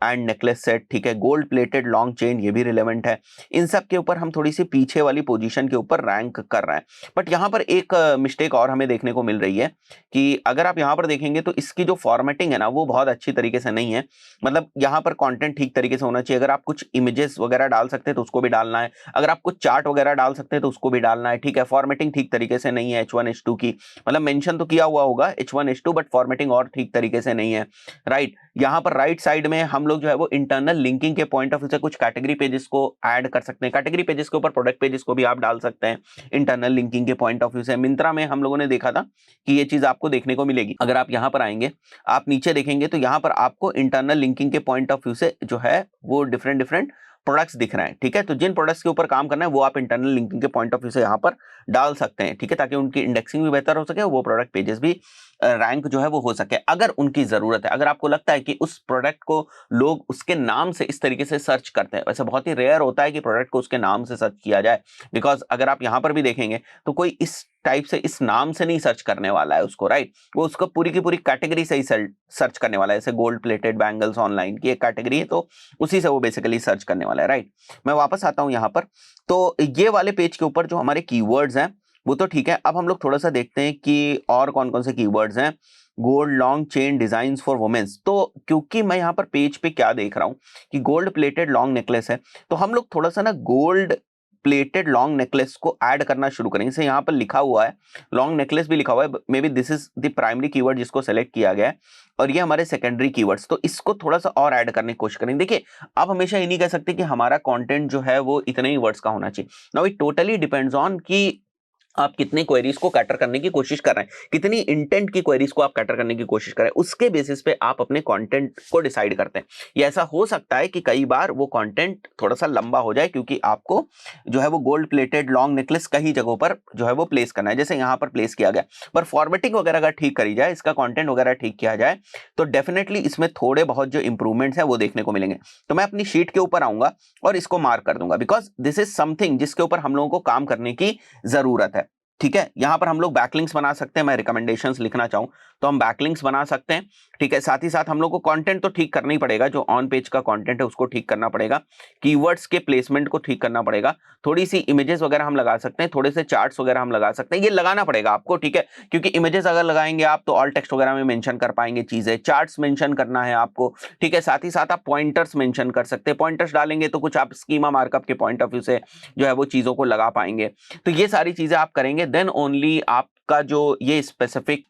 A: and necklace set, ठीक है, गोल्ड प्लेटेड लॉन्ग चेन, ये भी रिलेवेंट है। इन सब के ऊपर हम थोड़ी सी पीछे वाली पोजीशन के ऊपर रैंक कर रहे हैं। बट यहाँ पर एक मिस्टेक और हमें देखने को मिल रही है कि अगर आप यहाँ पर देखेंगे तो इसकी जो फॉर्मेटिंग है ना वो बहुत अच्छी तरीके से नहीं है। मतलब यहाँ पर कंटेंट ठीक तरीके से होना चाहिए। अगर आप कुछ इमेजेस वगैरह डाल सकते हैं तो उसको भी डालना है, अगर आप कुछ चार्ट वगैरह डाल सकते हैं तो उसको भी डालना है। ठीक है, फॉर्मेटिंग ठीक तरीके से नहीं है H1 H2 की, मतलब मेंशन तो किया हुआ होगा H1 H2 बट फॉर्मेटिंग और ठीक तरीके से नहीं है। राइट, यहाँ पर राइट साइड में हम लोग जो है वो इंटरनल लिंकिंग के पॉइंट ऑफ व्यू से कुछ कैटेगरी पेजेस को ऐड कर सकते हैं। कैटेगरी पेजेस के ऊपर प्रोडक्ट पेजेस को भी आप डाल सकते हैं इंटरनल लिंकिंग के पॉइंट ऑफ व्यू से। मिंत्रा में हम लोगों ने देखा था कि ये चीज आपको देखने को मिलेगी। अगर आप यहाँ पर आएंगे, आप नीचे देखेंगे तो यहाँ पर आपको इंटरनल लिंकिंग के पॉइंट ऑफ व्यू से जो है वो डिफरेंट डिफरेंट प्रोडक्ट्स दिख रहे हैं। ठीक है, तो जिन प्रोडक्ट्स के ऊपर काम करना है वो आप इंटरनल लिंकिंग के पॉइंट ऑफ व्यू से यहाँ पर डाल सकते हैं। ठीक है, ताकि उनकी इंडेक्सिंग भी बेहतर हो सके, वो प्रोडक्ट पेजेस भी रैंक जो है वो हो सके अगर उनकी जरूरत है। अगर आपको लगता है कि उस प्रोडक्ट को लोग उसके नाम से इस तरीके से सर्च करते हैं, वैसे बहुत ही रेयर होता है कि प्रोडक्ट को उसके नाम से सर्च किया जाए, बिकॉज अगर आप यहां पर भी देखेंगे तो कोई इस टाइप से इस नाम से नहीं सर्च करने वाला है उसको, राइट, वो उसको पूरी की पूरी कैटेगरी से ही सर्च करने वाला है। जैसे गोल्ड प्लेटेड बैंगल्स ऑनलाइन की एक कैटेगरी है तो उसी से वो बेसिकली सर्च करने वाला है। राइट, मैं वापस आता हूं यहां पर, तो ये वाले पेज के ऊपर जो हमारे कीवर्ड्स हैं वो तो ठीक है। अब हम लोग थोड़ा सा देखते हैं कि और कौन कौन से कीवर्ड्स हैं। Gold long chain designs for womens, तो क्योंकि मैं यहाँ पर पेज पे क्या देख रहा हूँ कि गोल्ड प्लेटेड लॉन्ग नेकलेस है, तो हम लोग थोड़ा सा ना गोल्ड प्लेटेड लॉन्ग नेकलेस को ऐड करना शुरू करेंगे। जैसे यहाँ पर लिखा हुआ है लॉन्ग नेकलेस भी लिखा हुआ है, may be this is the primary keyword जिसको सेलेक्ट किया गया है और ये हमारे सेकेंडरी कीवर्ड्स, तो इसको थोड़ा सा और ऐड करने की कोशिश करेंगे। देखिए, आप हमेशा ये नहीं कह सकते कि हमारा कंटेंट जो है वो इतने ही वर्ड्स का होना चाहिए। Now it totally depends on कि आप कितने क्वेरीज को कैटर करने की कोशिश कर रहे हैं, कितनी इंटेंट की क्वेरीज को आप कैटर करने की कोशिश कर रहे हैं, उसके बेसिस पे आप अपने कंटेंट को डिसाइड करते हैं। ये ऐसा हो सकता है कि कई बार वो कंटेंट थोड़ा सा लंबा हो जाए क्योंकि आपको जो है वो गोल्ड प्लेटेड लॉन्ग नेकलेस कई जगहों पर जो है वो प्लेस करना है, जैसे यहाँ पर प्लेस किया गया। पर फॉर्मेटिंग वगैरह अगर ठीक करी जाए, इसका कॉन्टेंट वगैरह ठीक किया जाए तो डेफिनेटली इसमें थोड़े बहुत जो इंप्रूवमेंट्स है वो देखने को मिलेंगे। तो मैं अपनी शीट के ऊपर आऊंगा और इसको मार्क कर दूंगा, बिकॉज दिस इज समथिंग जिसके ऊपर हम लोगों को काम करने की जरूरत है। ठीक है, यहां पर हम लोग बैकलिंक्स बना सकते हैं। मैं रिकमेंडेशंस लिखना चाहूं तो हम बैकलिंक्स बना सकते हैं। ठीक है, साथ ही साथ हम लोग को कंटेंट तो ठीक करना ही पड़ेगा, जो ऑन पेज का कंटेंट है उसको ठीक करना पड़ेगा, कीवर्ड्स के प्लेसमेंट को ठीक करना पड़ेगा, थोड़ी सी इमेजेस वगैरह हम लगा सकते हैं, थोड़े से चार्ट्स वगैरह हम लगा सकते हैं। ये लगाना पड़ेगा आपको, ठीक है, क्योंकि इमेजेस अगर लगाएंगे आप तो ऑल टेक्स्ट वगैरह में मेंशन कर पाएंगे चीजें, चार्ट्स मेंशन करना है आपको। ठीक है, साथ ही साथ आप पॉइंटर्स मेंशन कर सकते हैं, पॉइंटर्स डालेंगे तो कुछ आप स्कीमा मार्कअप के पॉइंट ऑफ व्यू से जो है वो चीजों को लगा पाएंगे। तो ये सारी चीजें आप करेंगे, देन ओनली आपका जो ये स्पेसिफिक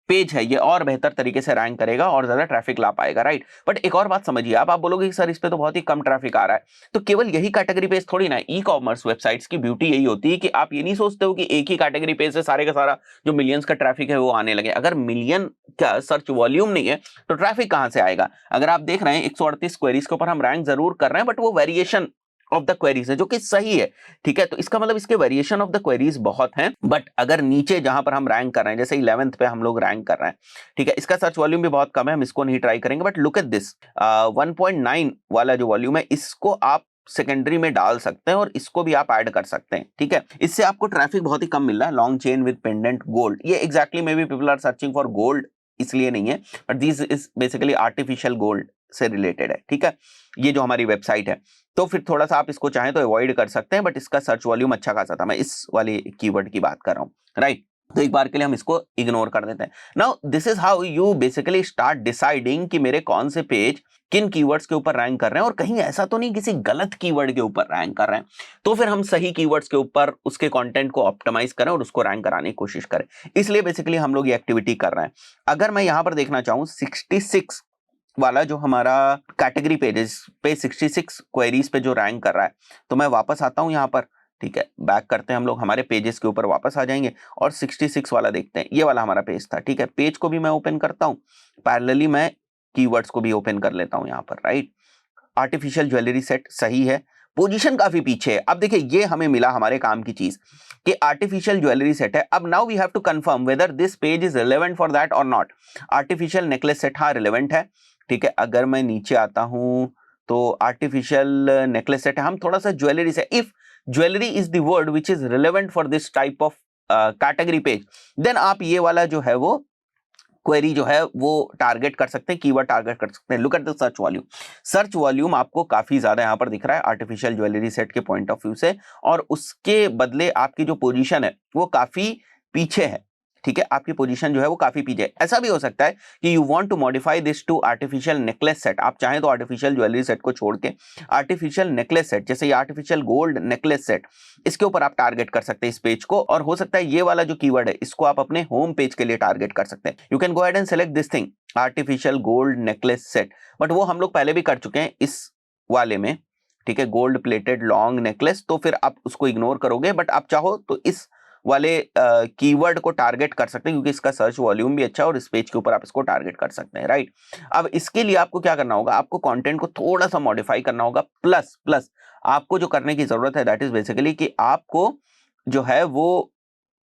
A: पेज है ये और बेहतर तरीके से रैंक करेगा और ज्यादा ट्रैफिक ला पाएगा। राइट, बट एक और बात समझिए, आप बोलोगे कि सर इस पे तो बहुत ही कम ट्रैफिक आ रहा है, तो केवल यही कैटेगरी पेज थोड़ी ना। ई कॉमर्स वेबसाइट्स की ब्यूटी यही होती है कि आप ये नहीं सोचते हो कि एक ही कैटेगरी पेज से सारे का सारा जो मिलियंस का ट्रैफिक है वो आने लगे। अगर मिलियन का सर्च वॉल्यूम नहीं है तो ट्रैफिक कहां से आएगा। अगर आप देख रहे हैं 138 क्वेरीज के ऊपर हम रैंक जरूर कर रहे हैं, बट वो वेरिएशन ऑफ द क्वेरीज है, जो कि सही है, ठीक है। तो इसका मतलब इसके वेरिएशन ऑफ द क्वेरीज बहुत हैं, बट अगर नीचे जहां पर हम रैंक कर रहे हैं, जैसे 11th पे हम लोग रैंक कर रहे हैं, ठीक है, इसका सर्च वॉल्यूम भी बहुत कम है, हम इसको नहीं ट्राई करेंगे। बट लुक एट दिस 1.9 वाला जो वॉल्यूम है, इसको आप सेकेंडरी में डाल सकते हैं और इसको भी आप ऐड कर सकते हैं, ठीक है। इससे आपको ट्रैफिक बहुत ही कम मिल रहा है। Long chain with pendant gold, ये exactly may be people are searching for gold, इसलिए नहीं है, but this is basically artificial gold से रिलेटेड है, ठीक है, ये जो हमारी वेबसाइट है। तो फिर थोड़ा सा आप इसको चाहें तो अवॉइड कर सकते हैं, बट इसका सर्च वॉल्यूम अच्छा खासा था। मैं इस वाले कीवर्ड की बात कर रहा हूं, राइट। तो एक बार के लिए हम इसको इग्नोर कर देते हैं। Now this is how you basically start deciding कि मेरे कौन से पेज किन कीवर्ड्स के ऊपर रैंक कर रहे हैं, और कहीं ऐसा तो नहीं किसी गलत कीवर्ड के ऊपर रैंक कर रहे हैं, तो फिर हम सही कीवर्ड्स के ऊपर उसके कंटेंट को ऑप्टिमाइज करें और उसको रैंक कराने की कोशिश करें। इसलिए बेसिकली हम लोग ये एक्टिविटी कर रहे हैं। अगर मैं यहां पर देखना चाहूं 66 वाला जो हमारा कैटेगरी पेजेस पे 66 क्वेरीज पे जो रैंक कर रहा है, तो मैं वापस आता हूं यहां पर, ठीक है, बैक करते हैं हम लोग, हमारे पेजेस के ऊपर वापस आ जाएंगे और 66 वाला देखते हैं। ये वाला हमारा पेज था, ठीक है। पेज को भी मैं ओपन करता हूं, पैरेलली मैं कीवर्ड्स को भी ओपन कर लेता हूं यहां पर, राइट। आर्टिफिशियल ज्वेलरी सेट सही है, पोजीशन काफी पीछे है। अब देखिए ये हमें मिला हमारे काम की चीज कि आर्टिफिशियल ज्वेलरी सेट है। अब now we have to confirm whether this page is relevant for that और नॉट। आर्टिफिशियल नेकलेस सेट, हाँ रिलेवेंट है, ठीक है। अगर मैं नीचे आता हूं तो आर्टिफिशियल नेकलेस सेट है, हम थोड़ा सा ज्वेलरी से, if jewellery is the word which is relevant for this type of category page, then आप ये वाला जो है वो क्वेरी जो है वो टारगेट कर सकते हैं, कीवर्ड टारगेट कर सकते हैं। Look at the search volume, search volume आपको काफी ज्यादा यहां पर दिख रहा है आर्टिफिशियल ज्वेलरी सेट के पॉइंट ऑफ व्यू से, और उसके बदले आपकी जो पोजीशन है वो काफी पीछे है, ठीक है। आपकी पोजीशन जो है वो काफी पीछे है। ऐसा भी हो सकता है कि you want to modify this to artificial necklace set, आप चाहें तो आर्टिफिशियल ज्वेलरी सेट को छोड़ के आर्टिफिशियल नेकलेस सेट, जैसे ये आर्टिफिशियल गोल्ड नेकलेस सेट, इसके ऊपर आप टारगेट कर सकते हैं इस पेज को। और हो सकता है ये वाला जो कीवर्ड है इसको आप अपने होम पेज के लिए टारगेट कर सकते हैं। You can go ahead and select this thing artificial gold necklace set, but वो हम लोग पहले भी कर चुके हैं इस वाले में, ठीक है, गोल्ड प्लेटेड लॉन्ग नेकलेस, तो फिर आप उसको इग्नोर करोगे। बट आप चाहो तो इस वाले कीवर्ड को टारगेट कर सकते हैं, क्योंकि इसका सर्च वॉल्यूम भी अच्छा है और इस पेज के ऊपर आप इसको टारगेट कर सकते हैं, राइट। अब इसके लिए आपको क्या करना होगा, आपको कंटेंट को थोड़ा सा मॉडिफाई करना होगा, प्लस आपको जो करने की जरूरत है दैट इज बेसिकली कि आपको जो है वो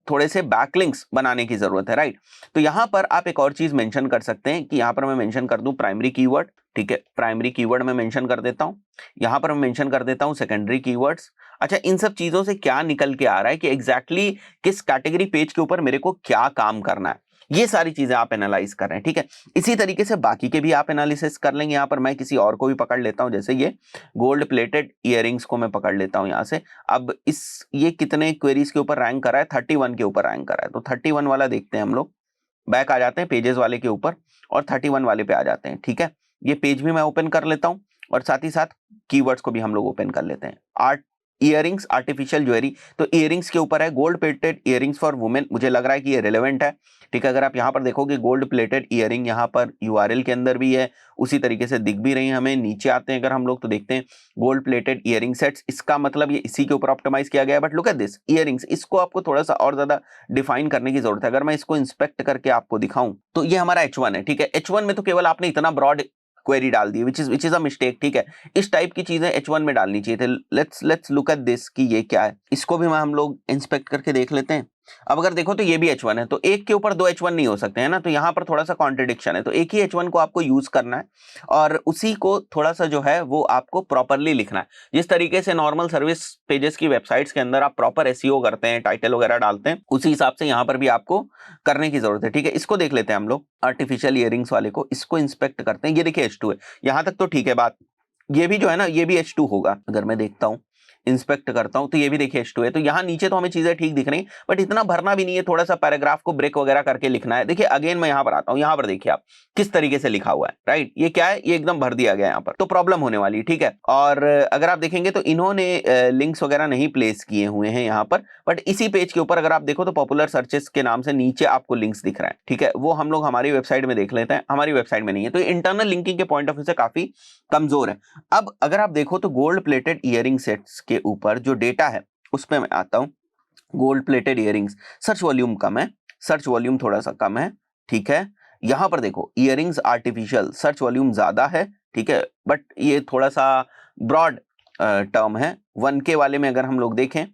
A: थोड़े से बैकलिंक्स बनाने की जरूरत है, राइट। तो यहां पर आप एक और चीज मेंशन कर सकते हैं कि यहां पर मैं मेंशन कर दूं प्राइमरी कीवर्ड, ठीक है, प्राइमरी कीवर्ड में मेंशन कर देता हूं। यहां पर मैं मेंशन कर देता हूं सेकेंडरी कीवर्ड्स। अच्छा, इन सब चीजों से क्या निकल के आ रहा है कि एग्जैक्टली किस कैटेगरी पेज के ऊपर मेरे को क्या काम करना है, ये सारी चीजें आप एनालाइज कर रहे हैं, ठीक है। इसी तरीके से बाकी के भी आप एनालिसिस कर लेंगे। यहां पर मैं किसी और को भी पकड़ लेता हूं, जैसे ये गोल्ड प्लेटेड इयररिंग्स को मैं पकड़ लेता हूं यहां से। अब ये कितने क्वेरीज के ऊपर रैंक कर रहा है, 31 के ऊपर रैंक कर रहा है, तो 31 वाला देखते हैं हम लोग। बैक आ जाते हैं पेजेस वाले के ऊपर और 31 वाले पे आ जाते हैं, ठीक है। ये पेज भी मैं ओपन कर लेता हूं और साथ ही साथ कीवर्ड्स को भी हम लोग ओपन कर लेते हैं। आर्ट इयरिंग्स आर्टिफिशियल ज्वेलरी, तो इयरिंग्स के ऊपर है gold plated earrings for women, मुझे लग रहा है कि ये रिलेवेंट है, ठीक है। अगर आप यहाँ पर देखोगे गोल्ड प्लेटेड इयरिंग यहाँ पर यूआरएल के अंदर भी है, उसी तरीके से दिख भी रही है हमें। नीचे आते हैं अगर हम लोग तो देखते हैं गोल्ड प्लेटेड इयरिंग सेट्स, इसका मतलब ये इसी के ऊपर ऑप्टिमाइज किया गया है। But look at this earrings, इसको आपको थोड़ा सा और ज्यादा डिफाइन करने की जरूरत है। अगर मैं इसको इंस्पेक्ट करके आपको दिखाऊं तो ये हमारा H1 है, ठीक है। H1 में तो केवल आपने इतना ब्रॉड क्वेरी डाल दी, विच इज अ मिस्टेक, ठीक है। इस टाइप की चीजें H1 में डालनी चाहिए थे। लेट्स लुक एट दिस कि ये क्या है, इसको भी हम लोग इंस्पेक्ट करके देख लेते हैं। अब अगर देखो तो ये भी H1 है, तो एक के ऊपर दो H1 नहीं हो सकते हैं ना, तो यहां पर थोड़ा सा कॉन्ट्रडिक्शन है। तो एक ही H1 को आपको यूज करना है और उसी को थोड़ा सा जो है वो आपको प्रॉपरली लिखना है। जिस तरीके से नॉर्मल सर्विस पेजेस की वेबसाइट्स के अंदर आप प्रॉपर एसईओ करते हैं, टाइटल वगैरह डालते हैं, उसी हिसाब से यहां पर भी आपको करने की जरूरत है, ठीक है। इसको देख लेते हैं हम लोग आर्टिफिशियल इयरिंग्स वाले को, इसको इंस्पेक्ट करते हैं। ये देखिए H2 है, यहां तक तो ठीक है बात। ये भी जो है ना ये भी H2 होगा। अगर मैं देखता हूं इंस्पेक्ट करता हूं तो ये भी देखिए H2 है। तो यहां नीचे तो हमें चीजें ठीक दिख रही, बट इतना भरना भी नहीं है, थोड़ा सा पैराग्राफ को ब्रेक वगैरह करके लिखना है। देखिए अगेन मैं यहां पर आता हूं, यहां पर देखिए आप किस तरीके से लिखा हुआ है, राइट। ये क्या है, ये एकदम भर दिया गया यहां पर, तो प्रॉब्लम होने वाली है, ठीक है। और अगर आप देखेंगे तो इन्होंने लिंक्स वगैरह नहीं प्लेस किए हुए हैं यहां पर, बट इसी पेज के ऊपर अगर आप देखो तो पॉपुलर सर्चेस के नाम से नीचे आपको लिंक्स दिख रहा है, ठीक है। वो हम लोग हमारी वेबसाइट में देख लेते हैं, हमारी वेबसाइट में नहीं है, तो इंटरनल लिंकिंग के पॉइंट ऑफ व्यू से काफी कमजोर है। अब अगर आप देखो तो गोल्ड प्लेटेड इयरिंग सेट्स के ऊपर जो डेटा है उस पे मैं आता हूं। Gold plated earrings search volume कम है, सर्च वॉल्यूम थोड़ा सा कम है, ठीक है। यहां पर देखो इयरिंग्स आर्टिफिशियल सर्च वॉल्यूम ज्यादा है, ठीक है, बट ये थोड़ा सा ब्रॉड टर्म है। 1K वाले में अगर हम लोग देखें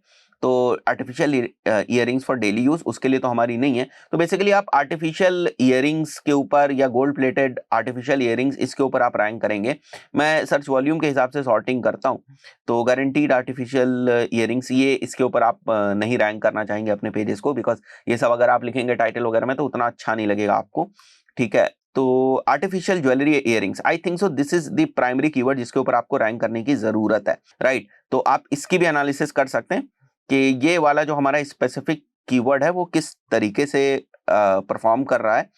A: तो artificial earrings for daily use, उसके लिए तो हमारी नहीं है। तो बेसिकली आप आर्टिफिशियल ईयरिंग्स के ऊपर या गोल्ड प्लेटेड आर्टिफिशियल ईयरिंग्स, इसके ऊपर आप रैंक करेंगे। मैं सर्च वॉल्यूम के हिसाब से सॉर्टिंग करता हूँ, तो गारंटीड आर्टिफिशियल ईयरिंग्स, ये इसके ऊपर आप नहीं रैंक करना चाहेंगे अपने पेजेस को, बिकॉज ये सब अगर आप लिखेंगे टाइटल वगैरह में तो उतना अच्छा नहीं लगेगा आपको, ठीक है। तो artificial jewellery earrings, I think so this is the primary keyword जिसके ऊपर आपको रैंक करने की जरूरत है, राइट। तो आप इसकी भी एनालिसिस कर सकते हैं कि ये वाला जो हमारा स्पेसिफिक कीवर्ड है वो किस तरीके से परफॉर्म कर रहा है,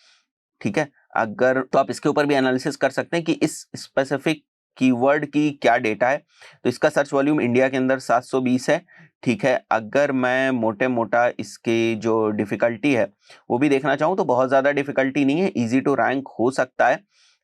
A: ठीक है। अगर तो आप इसके ऊपर भी एनालिसिस कर सकते हैं कि इस स्पेसिफिक कीवर्ड की क्या डेटा है। तो इसका सर्च वॉल्यूम इंडिया के अंदर 720 है, ठीक है। अगर मैं मोटे मोटा इसकी जो डिफिकल्टी है वो भी देखना चाहूँ तो बहुत ज़्यादा डिफिकल्टी नहीं है, इजी टू रैंक हो सकता है,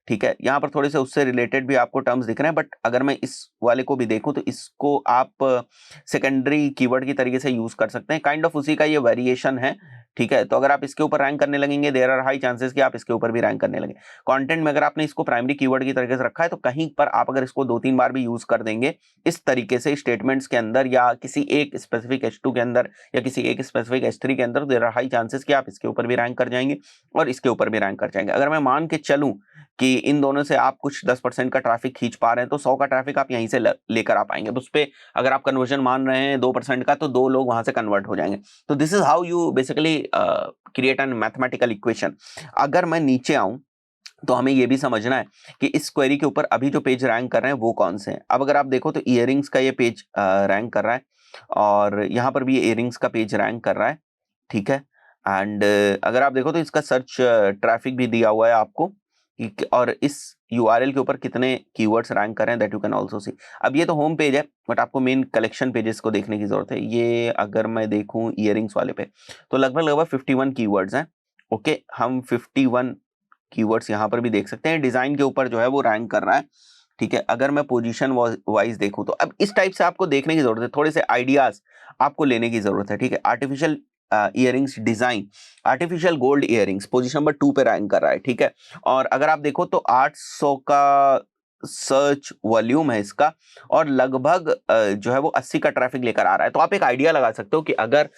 A: ठीक है। यहाँ पर थोड़े से उससे रिलेटेड भी आपको टर्म्स दिख रहे हैं, बट अगर मैं इस वाले को भी देखूं तो इसको आप सेकेंडरी कीवर्ड की तरीके से यूज कर सकते हैं, काइंड ऑफ उसी का ये वेरिएशन है, ठीक है। तो अगर आप इसके ऊपर रैंक करने लगेंगे, देयर आर हाई चांसेस कि आप इसके ऊपर भी रैंक करने लगे। कंटेंट में अगर आपने इसको प्राइमरी कीवर्ड की तरीके से रखा है तो कहीं पर आप अगर इसको 2-3 बार भी यूज कर देंगे इस तरीके से स्टेटमेंट्स के अंदर या किसी एक स्पेसिफिक H2 के अंदर या किसी एक स्पेसिफिक H3 के अंदर, देयर आर हाई चांसेस कि आप इसके ऊपर भी रैंक कर जाएंगे और इसके ऊपर भी रैंक कर जाएंगे। अगर मैं मान के चलूं कि इन दोनों से आप कुछ 10% का ट्रैफिक खींच पा रहे हैं तो 100 का ट्रैफिक आप यहीं से लेकर आ पाएंगे। तो उस पर अगर आप कन्वर्जन मान रहे हैं 2% का तो 2 लोग वहां से कन्वर्ट हो जाएंगे। तो this is how you basically create an mathematical equation. अगर मैं नीचे आऊं तो हमें यह भी समझना है कि इस क्वेरी के ऊपर अभी जो पेज रैंक कर रहे हैं वो कौन से हैं। अब अगर आप देखो तो ईयरिंग्स का ये पेज रैंक कर रहा है और यहाँ पर भी ये ईयरिंग्स का पेज रैंक कर रहा है, ठीक है। एंड अगर आप देखो तो इसका सर्च ट्रैफिक भी दिया हुआ है आपको और इस URL के ऊपर कितने कीवर्ड्स रैंक कर रहे हैं, दैट यू कैन आल्सो सी। अब ये तो होम पेज है बट आपको मेन कलेक्शन पेजेस को देखने की जरूरत है। ये अगर मैं देखूं ईयरिंग्स वाले पे तो लगभग 51 कीवर्ड्स हैं, ओके। हम 51 कीवर्ड्स यहाँ पर भी देख सकते हैं। डिजाइन के ऊपर जो है वो रैंक कर रहा है, ठीक है। अगर मैं पोजीशन वाइज देखूं तो अब इस टाइप से आपको देखने की जरूरत है, थोड़े से आइडियाज आपको लेने की जरूरत है, ठीक है। Artificial earrings design, artificial gold earrings position number 2 पे रैंक कर रहा है, ठीक है। और अगर आप देखो तो 800 का सर्च वॉल्यूम है इसका और लगभग जो है वो 80 का ट्रैफिक लेकर आ रहा है। तो आप एक आइडिया लगा सकते हो कि अगर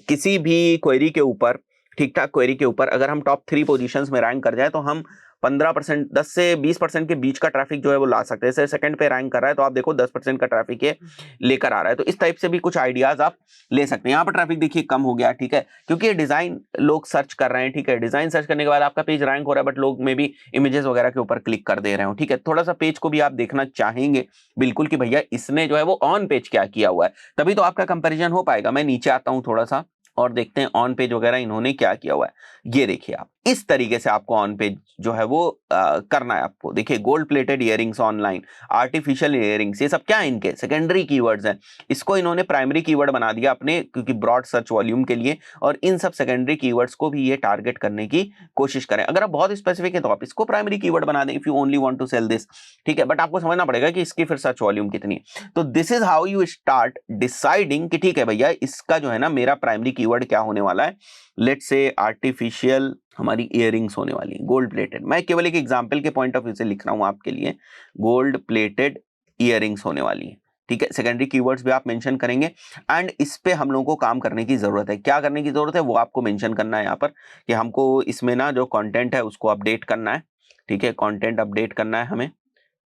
A: किसी भी क्वेरी के ऊपर, ठीक ठाक क्वेरी के ऊपर अगर हम टॉप 3 पोजीशंस में रैंक कर जाए तो हम 15%, 10 से 20% के बीच का ट्रैफिक जो है वो ला सकते हैं। जैसे सेकंड पे रैंक कर रहा है तो आप देखो 10% का ट्रैफिक ये लेकर आ रहा है। तो इस टाइप से भी कुछ आइडियाज आप ले सकते हैं। यहाँ पर ट्रैफिक देखिए कम हो गया, ठीक है, क्योंकि ये डिजाइन लोग सर्च कर रहे हैं, ठीक है। डिजाइन सर्च करने के बाद आपका पेज रैंक हो रहा है बट लोग में भी इमेजेस वगैरह के ऊपर क्लिक कर दे रहे हो, ठीक है। थोड़ा सा पेज को भी आप देखना चाहेंगे बिल्कुल कि भैया इसने जो है वो ऑन पेज क्या किया हुआ है, तभी तो आपका कंपेरिजन हो पाएगा। मैं नीचे आता हूं थोड़ा सा और देखते हैं ऑन पेज वगैरह इन्होंने क्या किया हुआ है। ये देखिए आप इस तरीके से आपको ऑन पेज जो है वो करना है आपको। देखिए gold plated earrings online, artificial earrings, ये सब क्या है, इनके सेकेंडरी कीवर्ड्स हैं। इसको इन्होंने प्राइमरी कीवर्ड बना दिया अपने, क्योंकि ब्रॉड सर्च वॉल्यूम के लिए, और इन सब सेकेंडरी कीवर्ड्स को भी ये टारगेट करने की कोशिश करें। अगर आप बहुत स्पेसिफिक है तो आप इसको प्राइमरी कीवर्ड बना दें, if you only want to sell this, ठीक है। बट आपको समझना पड़ेगा कि इसकी फिर सर्च वॉल्यूम कितनी है। तो this is how you start deciding कि ठीक है भैया इसका जो है ना मेरा प्राइमरी कीवर्ड क्या होने वाला है। लेट्स से आर्टिफिशियल हमारी इयरिंग्स होने वाली है, गोल्ड प्लेटेड। मैं केवल एक एग्जांपल के पॉइंट ऑफ व्यू से लिख रहा हूं आपके लिए, गोल्ड प्लेटेड इयरिंग्स होने वाली है, ठीक है। सेकेंडरी कीवर्ड्स भी आप मेंशन करेंगे एंड इस पे हम लोगों को काम करने की जरूरत है। क्या करने की जरूरत है वो आपको मेंशन करना है यहाँ पर, कि हमको इसमें ना जो कंटेंट है उसको अपडेट करना है, ठीक है। कंटेंट अपडेट करना है हमें,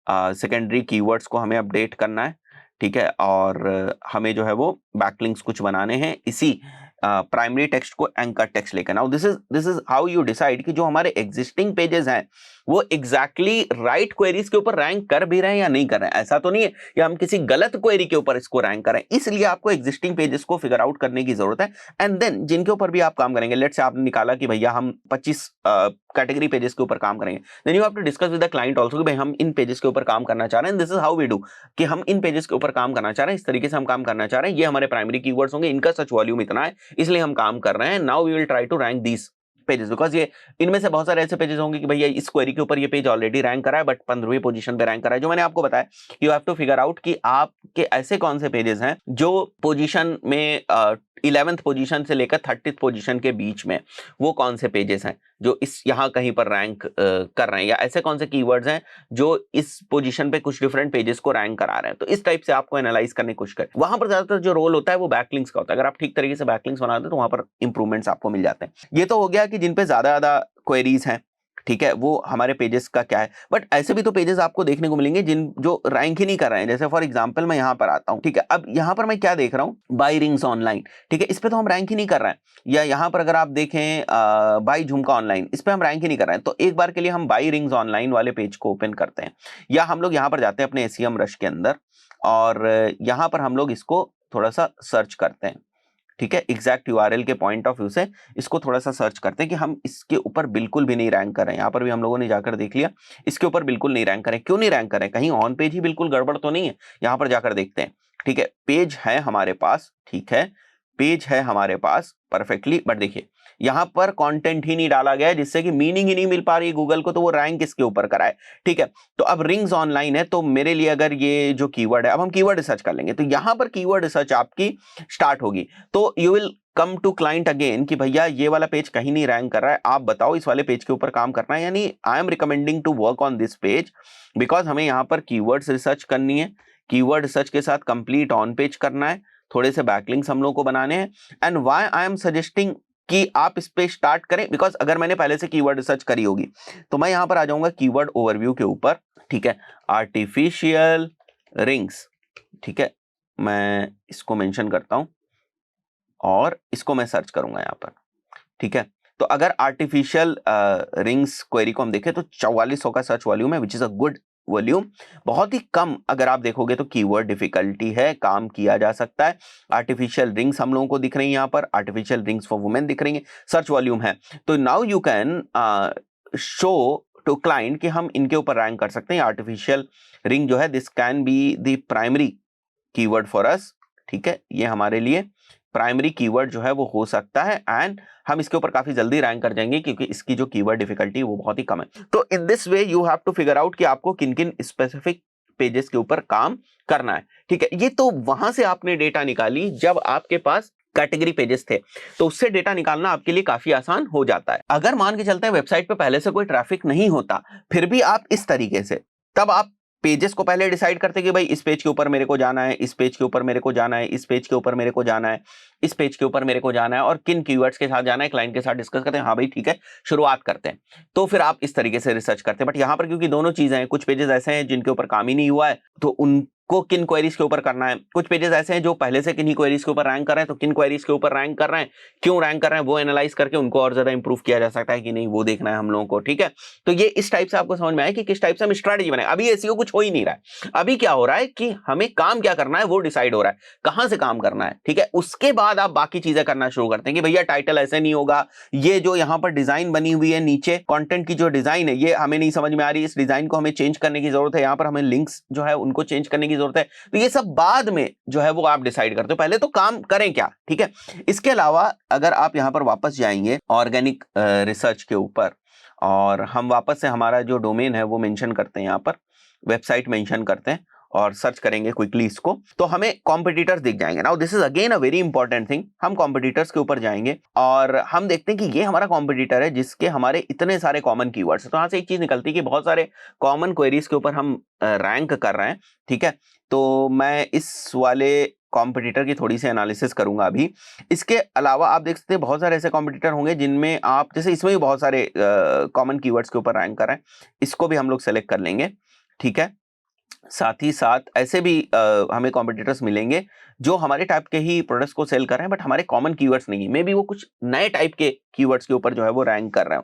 A: सेकेंडरी कीवर्ड्स को हमें अपडेट करना है, ठीक है। और हमें जो है वो बैकलिंक्स कुछ बनाने हैं इसी प्राइमरी टेक्स्ट को एंकर टेक्स्ट लेकर। Now this is how you decide कि जो हमारे एग्जिस्टिंग पेजेस हैं वो एग्जैक्टली राइट क्वेरीज के ऊपर रैंक कर भी रहे हैं या नहीं कर रहे हैं। ऐसा तो नहीं है कि हम किसी गलत क्वेरी के ऊपर इसको रैंक करें, इसलिए आपको एग्जिस्टिंग पेजेस को फिगर आउट करने की जरूरत है। एंड देन जिनके ऊपर भी आप काम करेंगे, लेट्स से आपने निकाला कि भैया हम 25 कैटेगरी पेजेस के ऊपर काम करेंगे, then you have to discuss with the client also कि भाई हम इन पेजेस के ऊपर काम करना चाह रहे हैं। This is how we do कि हम इन पेजेस के ऊपर काम करना चाह रहे हैं, इस तरीके से हम काम करना चाह रहे हैं, ये हमारे प्राइमरी कीवर्ड्स होंगे, इनका सर्च वॉल्यूम इतना है, इसलिए हम काम कर रहे हैं। Now we will try to rank these pages, because ये इनमें से बहुत सारे ऐसे पेजेस होंगे कि भैया इस क्वेरी के ऊपर ये पेज ऑलरेडी रैंक करा है बट 15वीं पोजीशन पे रैंक करा है। जो मैंने आपको बताया, you have to figure out कि आपके ऐसे कौन से पेजेस हैं जो पोजीशन में 11th पोजीशन से लेकर 30th पोजीशन के बीच में, वो कौन से पेजेस हैं जो इस यहाँ कहीं पर रैंक कर रहे हैं, या ऐसे कौन से कीवर्ड्स हैं जो इस पोजीशन पे कुछ डिफरेंट पेजेस को रैंक करा रहे हैं। तो इस टाइप से आपको एनालाइज करने की कोशिश करें। वहां पर ज्यादातर जो रोल होता है वो बैकलिंक्स का होता है। अगर आप ठीक तरीके से बैकलिंक्स बनाते हैं तो वहां पर इंप्रूवमेंट्स आपको मिल जाते हैं। ये तो हो गया कि जिन पे ज्यादा क्वेरीज हैं, ठीक है, वो हमारे पेजेस का क्या है। बट ऐसे भी तो पेजेस आपको देखने को मिलेंगे जिन जो रैंक ही नहीं कर रहे हैं। जैसे फॉर एग्जांपल मैं यहां पर आता हूं, ठीक है, अब यहां पर मैं क्या देख रहा हूं, बाय रिंग्स ऑनलाइन, ठीक है, इस पे तो हम रैंक ही नहीं कर रहे हैं। या यहां पर अगर आप देखें बाय झुमका ऑनलाइन, इस पे हम रैंक ही नहीं कर रहे हैं। तो एक बार के लिए हम बाय रिंग्स ऑनलाइन वाले पेज को ओपन करते हैं, या हम लोग यहां पर जाते हैं अपने SEMrush के अंदर और यहां पर हम लोग इसको थोड़ा सा सर्च करते हैं, ठीक है, एग्जैक्ट URL के पॉइंट ऑफ व्यू से इसको थोड़ा सा सर्च करते हैं कि हम इसके ऊपर बिल्कुल भी नहीं रैंक कर रहे हैं। यहाँ पर भी हम लोगों ने जाकर देख लिया, इसके ऊपर बिल्कुल नहीं रैंक करें। क्यों नहीं रैंक करें, कहीं ऑन पेज ही बिल्कुल गड़बड़ तो नहीं है। यहाँ पर जाकर देखते हैं, ठीक है, पेज है हमारे पास, ठीक है, पेज है हमारे पास परफेक्टली, बट देखिए यहां पर कंटेंट ही नहीं डाला गया है, जिससे कि मीनिंग ही नहीं मिल पा रही है गूगल को, तो वो रैंक इसके ऊपर कराए, ठीक है। तो अब रिंग्स ऑनलाइन है, तो मेरे लिए अगर ये जो कीवर्ड है, अब हम कीवर्ड रिसर्च कर लेंगे, तो यहां पर कीवर्ड रिसर्च आपकी स्टार्ट होगी। तो you will come to client again कि भैया ये वाला पेज कहीं नहीं रैंक कर रहा है, आप बताओ इस वाले पेज के ऊपर काम करना है। यानी I am recommending to work on this page, because हमें यहाँ पर कीवर्ड्स रिसर्च करनी है, कीवर्ड रिसर्च के साथ कंप्लीट ऑन पेज करना है, थोड़े से बैकलिंक्स हम लोग को बनाने हैं। And why I am suggesting कि आप इस पे स्टार्ट करें, बिकॉज अगर मैंने पहले से कीवर्ड रिसर्च करी होगी तो मैं यहां पर आ जाऊंगा कीवर्ड ओवरव्यू के ऊपर, ठीक है, आर्टिफिशियल रिंग्स, ठीक है, मैं इसको मेंशन करता हूं और इसको मैं सर्च करूंगा यहां पर, ठीक है। तो अगर आर्टिफिशियल रिंग्स क्वेरी को हम देखें तो 4400 का सर्च वॉल्यूम है, which is a good volume, बहुत ही कम अगर आप देखोगे तो कीवर्ड डिफिकल्टी है, काम किया जा सकता है। आर्टिफिशियल रिंग्स हम लोगों को दिख रही है, यहाँ पर आर्टिफिशियल रिंग्स फॉर वुमेन दिख रही है, सर्च वॉल्यूम है। तो now you can show to client कि हम इनके ऊपर रैंक कर सकते हैं। आर्टिफिशियल रिंग जो है, this can be the primary keyword for us, ठीक है, ये हमारे लिए प्राइमरी कीवर्ड जो है वो हो सकता है, एंड हम इसके ऊपर काफी जल्दी रैंक कर जाएंगे क्योंकि इसकी जो कीवर्ड डिफिकल्टी वो बहुत ही कम है। तो in this way you have to figure out कि आपको किन किन स्पेसिफिक पेजेस के ऊपर काम करना है, ठीक है। ये तो वहां से आपने डेटा निकाली जब आपके पास कैटेगरी पेजेस थे, तो उससे डेटा निकालना आपके लिए काफी आसान हो जाता है। अगर मान के चलते हैं वेबसाइट पे पहले से कोई ट्रैफिक नहीं होता, फिर भी आप इस तरीके से, तब आप पेजेस को पहले डिसाइड करते कि भाई इस पेज के ऊपर मेरे को जाना है, इस पेज के ऊपर मेरे को जाना है, इस पेज के ऊपर मेरे को जाना है, इस पेज के ऊपर मेरे को जाना है, और किन कीवर्ड्स के साथ जाना है, क्लाइंट के साथ डिस्कस करते हैं, हाँ भाई ठीक है शुरुआत करते हैं। तो फिर आप इस तरीके से रिसर्च करते हैं। बट यहाँ पर क्योंकि दोनों चीजें हैं, कुछ पेजेस ऐसे हैं जिनके ऊपर काम ही नहीं हुआ है, तो उनको किन क्वेरीज के ऊपर करना है, कुछ पेजेस ऐसे हैं जो पहले से किन्हीं क्वेरीज के ऊपर रैंक कर रहे हैं, तो किन क्वेरीज के ऊपर रैंक कर रहे हैं, क्यों रैंक कर रहे हैं, वो एनालाइज करके उनको और ज्यादा इंप्रूव किया जा सकता है कि नहीं, वो देखना है हम लोगों को, ठीक है। तो ये इस टाइप से आपको समझ में आया कि किस टाइप से हम स्ट्रेटजी बनाए। अभी एसईओ कुछ हो ही नहीं रहा है, अभी क्या हो रहा है कि हमें काम क्या करना है वो डिसाइड हो रहा है, कहां से काम करना है, ठीक है। उसके बाद आप बाकी चीजें करना शुरू करते हैं कि भैया टाइटल ऐसे नहीं होगा, ये जो यहां पर डिजाइन बनी हुई है नीचे कंटेंट की जो डिजाइन है ये हमें नहीं समझ में आ रही, इस डिजाइन को हमें चेंज करने की जरूरत है, यहां पर हमें लिंक्स जो है उनको चेंज करने की जरूरत है। तो ये सब बाद में जो है वो आप डिसाइड करते हो, पहले तो काम करें क्या, ठीक है। इसके अलावा अगर आप यहां पर वापस जाएंगे ऑर्गेनिक रिसर्च के ऊपर, और हम वापस से हमारा जो डोमेन है वो मेंशन करते हैं, यहां पर वेबसाइट मेंशन करते हैं और सर्च करेंगे क्विकली इसको, तो हमें कॉम्पिटिटर्स दिख जाएंगे। Now this is again a very important thing. हम कॉम्पिटिटर्स के ऊपर जाएंगे और हम देखते हैं कि ये हमारा कॉम्पिटिटर है जिसके हमारे इतने सारे कॉमन कीवर्ड्स हैं। तो यहां से एक चीज निकलती है कि बहुत सारे कॉमन क्वेरीज के ऊपर हम रैंक कर रहे हैं, ठीक है। तो मैं इस वाले कॉम्पिटिटर की थोड़ी सी एनालिसिस करूंगा अभी। इसके अलावा आप देख सकते हैं बहुत सारे ऐसे कॉम्पिटिटर होंगे जिनमें आप, जैसे इसमें भी बहुत सारे कॉमन कीवर्ड्स के ऊपर रैंक कर रहे हैं, इसको भी हम लोग सेलेक्ट कर लेंगे, ठीक है। साथ ही साथ ऐसे भी हमें कॉम्पिटिटर्स मिलेंगे जो हमारे टाइप के ही प्रोडक्ट्स को सेल कर रहे हैं बट हमारे कॉमन कीवर्ड्स नहीं है, मे बी वो कुछ नए टाइप के कीवर्ड्स के ऊपर जो है वो रैंक कर रहे हो,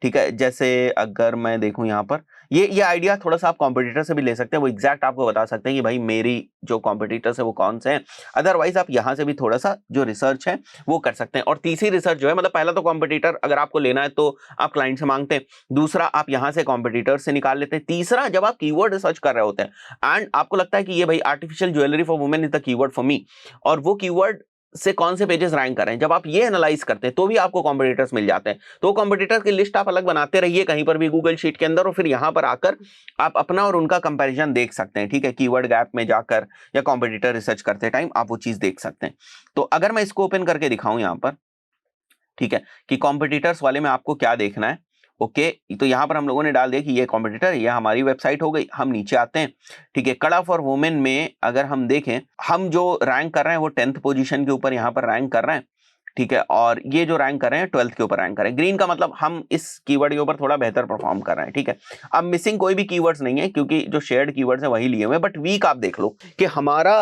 A: ठीक है। जैसे अगर मैं देखूं यहाँ पर ये आइडिया थोड़ा सा आप कॉम्पिटिटर से भी ले सकते हैं, वो एग्जैक्ट आपको बता सकते हैं कि भाई मेरी जो कॉम्पिटिटर्स है वो कौन से हैं। अदरवाइज आप यहाँ से भी थोड़ा सा जो रिसर्च है वो कर सकते हैं। और तीसरी रिसर्च जो है, मतलब पहला तो कॉम्पिटिटर अगर आपको लेना है तो आप क्लाइंट से मांगते हैं, दूसरा आप यहाँ से कॉम्पिटिटर से निकाल लेते हैं, तीसरा जब आप कीवर्ड रिसर्च कर रहे होते हैं एंड आपको लगता है कि ये भाई artificial jewellery for women is the keyword for me, और वो कीवर्ड से कौन से पेजेस रैंक कर रहे हैं, जब आप ये एनालाइज करते हैं तो भी आपको कॉम्पिटिटर्स मिल जाते हैं। तो कॉम्पिटिटर्स की लिस्ट आप अलग बनाते रहिए कहीं पर भी गूगल शीट के अंदर, और फिर यहां पर आकर आप अपना और उनका कंपैरिजन देख सकते हैं, ठीक है। कीवर्ड गैप में जाकर या कॉम्पिटिटर रिसर्च करते टाइम आप वो चीज देख सकते हैं। तो अगर मैं इसको ओपन करके दिखाऊं यहां पर, ठीक है, कि कॉम्पिटिटर्स वाले में आपको क्या देखना है। ओके, तो यहां पर हम लोगों ने डाल दिया कि ये कॉम्पिटिटर, ये हमारी वेबसाइट हो गई। हम नीचे आते हैं, ठीक है, कड़ा फॉर वुमेन में अगर हम देखें, हम जो रैंक कर रहे हैं वो 10th पोजीशन के ऊपर यहाँ पर रैंक कर रहे हैं, ठीक है, और ये जो रैंक कर रहे हैं 12th के ऊपर रैंक कर रहे हैं। ग्रीन का मतलब हम इस कीवर्ड के ऊपर थोड़ा बेहतर परफॉर्म कर रहे हैं, ठीक है। अब मिसिंग कोई भी कीवर्ड्स नहीं है क्योंकि जो शेयर्ड कीवर्ड्स है वही लिए हुए हैं, बट वीक आप देख लो कि हमारा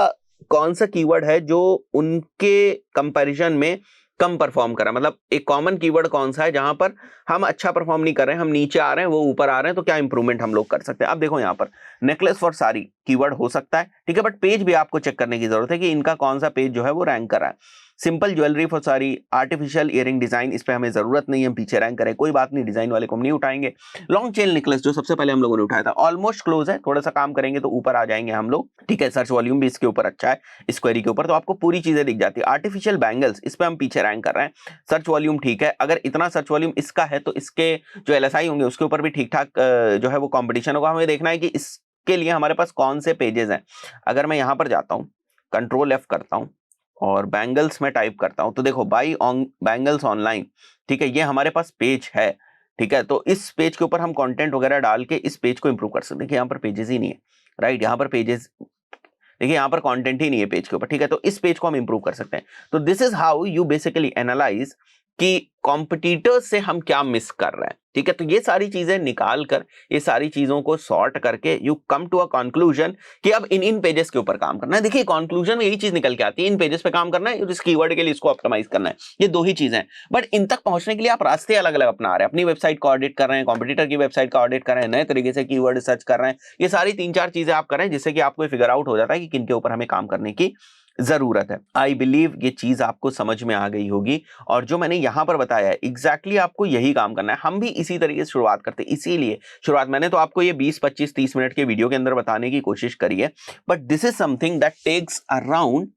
A: कौन सा कीवर्ड है जो उनके कंपैरिजन में कम परफॉर्म कर रहा है। मतलब एक कॉमन कीवर्ड कौन सा है जहां पर हम अच्छा परफॉर्म नहीं कर रहे हैं, हम नीचे आ रहे हैं, वो ऊपर आ रहे हैं, तो क्या इंप्रूवमेंट हम लोग कर सकते हैं। अब देखो यहाँ पर नेकलेस फॉर साड़ी कीवर्ड हो सकता है, ठीक है, बट पेज भी आपको चेक करने की जरूरत है कि इनका कौन सा पेज जो है वो रैंक कर रहा है। सिंपल ज्वेलरी फॉर सारी, आर्टिफिशियल इयरिंग डिजाइन, इस पे हमें जरूरत नहीं है, हम पीछे रैंक करें, कोई बात नहीं, डिजाइन वाले को हम नहीं उठाएंगे। लॉन्ग चेन नेकलेस जो सबसे पहले हम लोगों ने उठाया था, ऑलमोस्ट क्लोज है, थोड़ा सा काम करेंगे तो ऊपर आ जाएंगे हम लोग, ठीक है। सर्च वॉल्यूम भी इसके ऊपर अच्छा है, इस क्वेरी के ऊपर, तो आपको पूरी चीजें दिख जाती है। आर्टिफिशियल बैंगल्स, इस पे हम पीछे रैंक कर रहे हैं, सर्च वॉल्यूम ठीक है। अगर इतना सर्च वॉल्यूम इसका है तो इसके जो LSI होंगे उसके ऊपर भी ठीक ठाक जो है वो कॉम्पिटिशन होगा। हमें देखना है कि इसके लिए हमारे पास कौन से पेजेस हैं। अगर मैं यहां पर जाता हूं, कंट्रोल F करता हूं और बैंगल्स में टाइप करता हूं, तो देखो बाई ऑन बैंगल्स ऑनलाइन, ठीक है, ये हमारे पास पेज है, ठीक है। तो इस पेज के ऊपर हम कंटेंट वगैरह डाल के इस पेज को इंप्रूव कर सकते हैं। देखिए यहाँ पर पेजेस ही नहीं है, राइट, यहाँ पर पेजेस, देखिए यहाँ पर कंटेंट ही नहीं है पेज के ऊपर, ठीक है, तो इस पेज को हम इंप्रूव कर सकते हैं। तो this is how you basically analyse कि कॉम्पिटिटर्स से हम क्या मिस कर रहे हैं, ठीक है। तो ये सारी चीजें निकाल कर, ये सारी चीजों को सॉर्ट करके you come to a conclusion कि अब इन पेजेस के ऊपर काम करना है। देखिए कंक्लूजन में यही चीज निकल के आती है, इन पेजेस पे काम करना है और इस कीवर्ड के लिए इसको ऑप्टिमाइज करना है, ये दो ही चीजें हैं। बट इन तक पहुंचने के लिए आप रास्ते अलग अलग अपना रहे हैं, अपनी वेबसाइट को ऑडिट कर रहे हैं, कॉम्पिटिटर की वेबसाइट का ऑडिट कर रहे हैं, नए तरीके से कीवर्ड सर्च कर रहे हैं, ये सारी 3-4 चीजें आप कर रहे हैं जिससे कि आपको फिगर आउट हो जाता है कि किन के ऊपर हमें काम करने की जरूरत है। आई बिलीव ये चीज आपको समझ में आ गई होगी, और जो मैंने यहां पर बताया है एग्जैक्टली आपको यही काम करना है। हम भी इसी तरीके से शुरुआत करते हैं, इसीलिए शुरुआत मैंने तो आपको ये 20, 25, 30 मिनट के वीडियो के अंदर बताने की कोशिश करी है, but this is something that takes around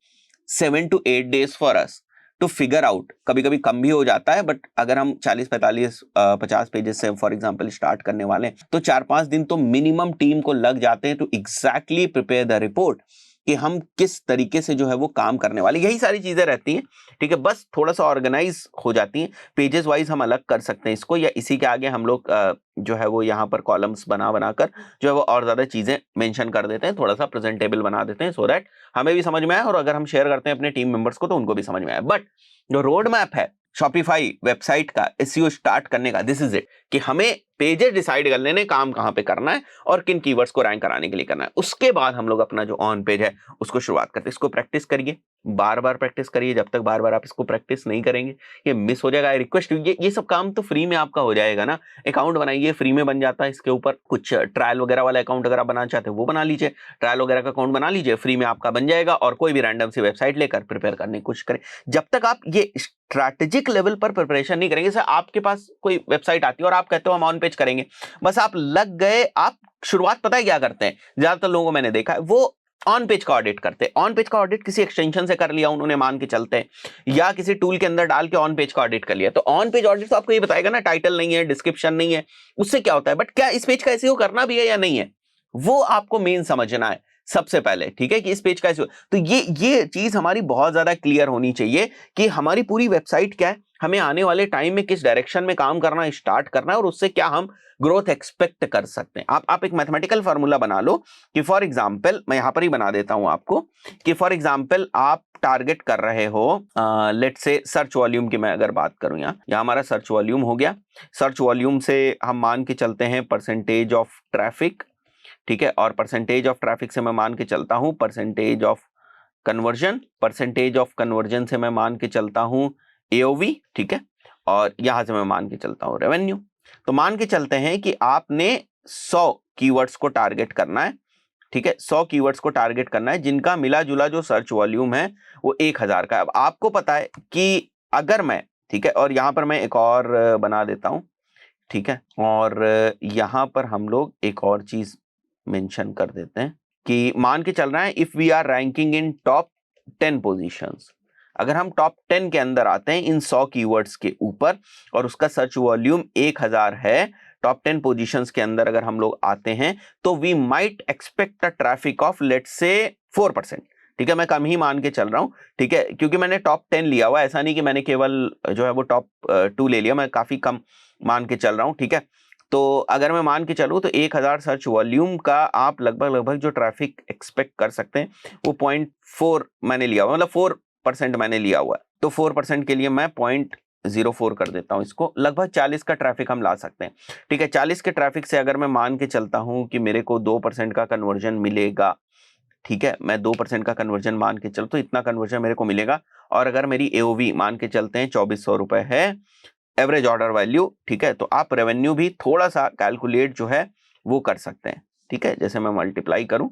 A: 7 to 8 days for us to figure out. कभी कभी कम भी हो जाता है, बट अगर हम 40, 45, 50 पेजेस से फॉर एग्जांपल स्टार्ट करने वाले हैं तो 4-5 दिन तो मिनिमम टीम को लग जाते हैं to exactly prepare the report कि हम किस तरीके से जो है वो काम करने वाले, यही सारी चीजें रहती हैं, ठीक है। बस थोड़ा सा ऑर्गेनाइज हो जाती हैं, पेजेस वाइज हम अलग कर सकते हैं इसको, या इसी के आगे हम लोग जो है वो यहाँ पर कॉलम्स बना बनाकर जो है वो और ज्यादा चीजें मेंशन कर देते हैं, थोड़ा सा प्रेजेंटेबल बना देते हैं, सो दैट हमें भी समझ में आए और अगर हम शेयर करते हैं अपने टीम मेंबर्स को तो उनको भी समझ में आए। बट जो रोड मैप है शॉपिफाई वेबसाइट का एसईओ स्टार्ट करने का, दिस इज इट, कि हमें पेजेस डिसाइड कर लेने काम कहां पे करना है और किन कीवर्ड्स को रैंक कराने के लिए करना है। उसके बाद हम लोग अपना जो ऑन पेज है उसको शुरुआत करते हैं। इसको प्रैक्टिस करिए, बार बार प्रैक्टिस करिए, जब तक बार बार आप इसको प्रैक्टिस नहीं करेंगे ये मिस हो जाएगा। आई रिक्वेस्ट, ये सब काम तो फ्री में आपका हो जाएगा ना। अकाउंट बनाइए, फ्री में बन जाता है, इसके ऊपर कुछ ट्रायल वगैरह वाला अकाउंट अगर आप बनाना चाहते हो वो बना लीजिए, ट्रायल वगैरह का अकाउंट बना लीजिए, फ्री में आपका बन जाएगा, और कोई भी रैंडम सी वेबसाइट लेकर प्रिपेयर करने की कोशिश करें। जब तक आप ये स्ट्रैटेजिक लेवल पर प्रिपरेशन नहीं करेंगे, सर आपके पास कोई वेबसाइट आती है और आप कहते हो हम ऑन पेज करेंगे, बस आप लग गए। आप शुरुआत पता है क्या करते हैं, ज्यादातर लोगों को मैंने देखा है वो ऑन पेज का ऑडिट करते हैं। ऑन पेज का ऑडिट किसी एक्सटेंशन से कर लिया उन्होंने, मान के चलते हैं, या किसी टूल के अंदर डाल के ऑन पेज का ऑडिट कर लिया। तो ऑन पेज ऑडिट तो आपको ये बताएगा ना, टाइटल नहीं है, डिस्क्रिप्शन नहीं है, उससे क्या होता है, बट क्या इस पेज का एसईओ करना भी है या नहीं है, वो आपको मेन समझना है सबसे पहले, ठीक है, कि इस पेज का एसईओ। तो ये चीज हमारी बहुत ज्यादा क्लियर होनी चाहिए कि हमारी पूरी वेबसाइट क्या है, हमें आने वाले टाइम में किस डायरेक्शन में काम करना स्टार्ट करना है, और उससे क्या हम ग्रोथ एक्सपेक्ट कर सकते हैं। आप एक मैथमेटिकल फार्मूला बना लो कि फॉर एग्जांपल, मैं यहां पर ही बना देता हूं आपको, कि फॉर एग्जांपल आप टारगेट कर रहे हो, लेट से सर्च वॉल्यूम की मैं अगर बात करूं, यहाँ हमारा सर्च वॉल्यूम हो गया। सर्च वॉल्यूम से हम मान के चलते हैं परसेंटेज ऑफ ट्रैफिक, ठीक है, और परसेंटेज ऑफ ट्रैफिक से मैं मान के चलता हूं percentage of conversion, percentage of conversion से मैं मान के चलता हूं एओवी, ठीक है, और यहां से मैं मान के चलता हूं रेवेन्यू। तो मान के चलते हैं कि आपने 100 कीवर्ड्स को टारगेट करना है, ठीक है, 100 कीवर्ड्स को टारगेट करना है जिनका मिला जुला जो सर्च वॉल्यूम है वो 1000 का है। अब आपको पता है कि अगर मैं, ठीक है, और यहां पर मैं एक और बना देता हूं, ठीक है, और यहां पर हम लोग एक और चीज मेंशन कर देते हैं कि मान के चल रहा है if we are ranking in top 10 positions, अगर हम टॉप 10 के अंदर आते हैं इन 100 कीवर्ड्स के ऊपर और उसका सर्च वॉल्यूम 1000 है, टॉप 10 पोजीशंस के अंदर अगर हम लोग आते हैं तो we might expect a traffic of let's say 4%। ठीक है, मैं कम ही मान के चल रहा हूँ, ठीक है, क्योंकि मैंने टॉप 10 लिया हुआ, ऐसा नहीं कि मैंने केवल जो है वो टॉप 2 ले लिया, मैं काफी कम मान के चल रहा हूँ, ठीक है। तो अगर मैं मान के चलूँ तो 1000 सर्च वॉल्यूम का आप लगभग जो ट्रैफिक एक्सपेक्ट कर सकते हैं वो 0.4 मैंने लिया हुआ, मतलब 4% मैंने लिया हुआ है। तो 4% के लिए मैं 0.04 कर देता हूं इसको, लगभग 40 का ट्रैफिक हम ला सकते हैं, ठीक है। 40 के ट्रैफिक से अगर मैं मान के चलता हूं कि मेरे को 2% का कन्वर्जन मिलेगा, ठीक है, मैं 2% का कन्वर्जन मान के चलता हूं, इतना कन्वर्जन मेरे को मिलेगा। और अगर मेरी एओवी मान के चलते हैं 2400 रुपए है एवरेज ऑर्डर वैल्यू, ठीक है, तो आप रेवेन्यू भी थोड़ा सा कैलकुलेट जो है वो कर सकते हैं, ठीक है। जैसे मैं मल्टीप्लाई करूं,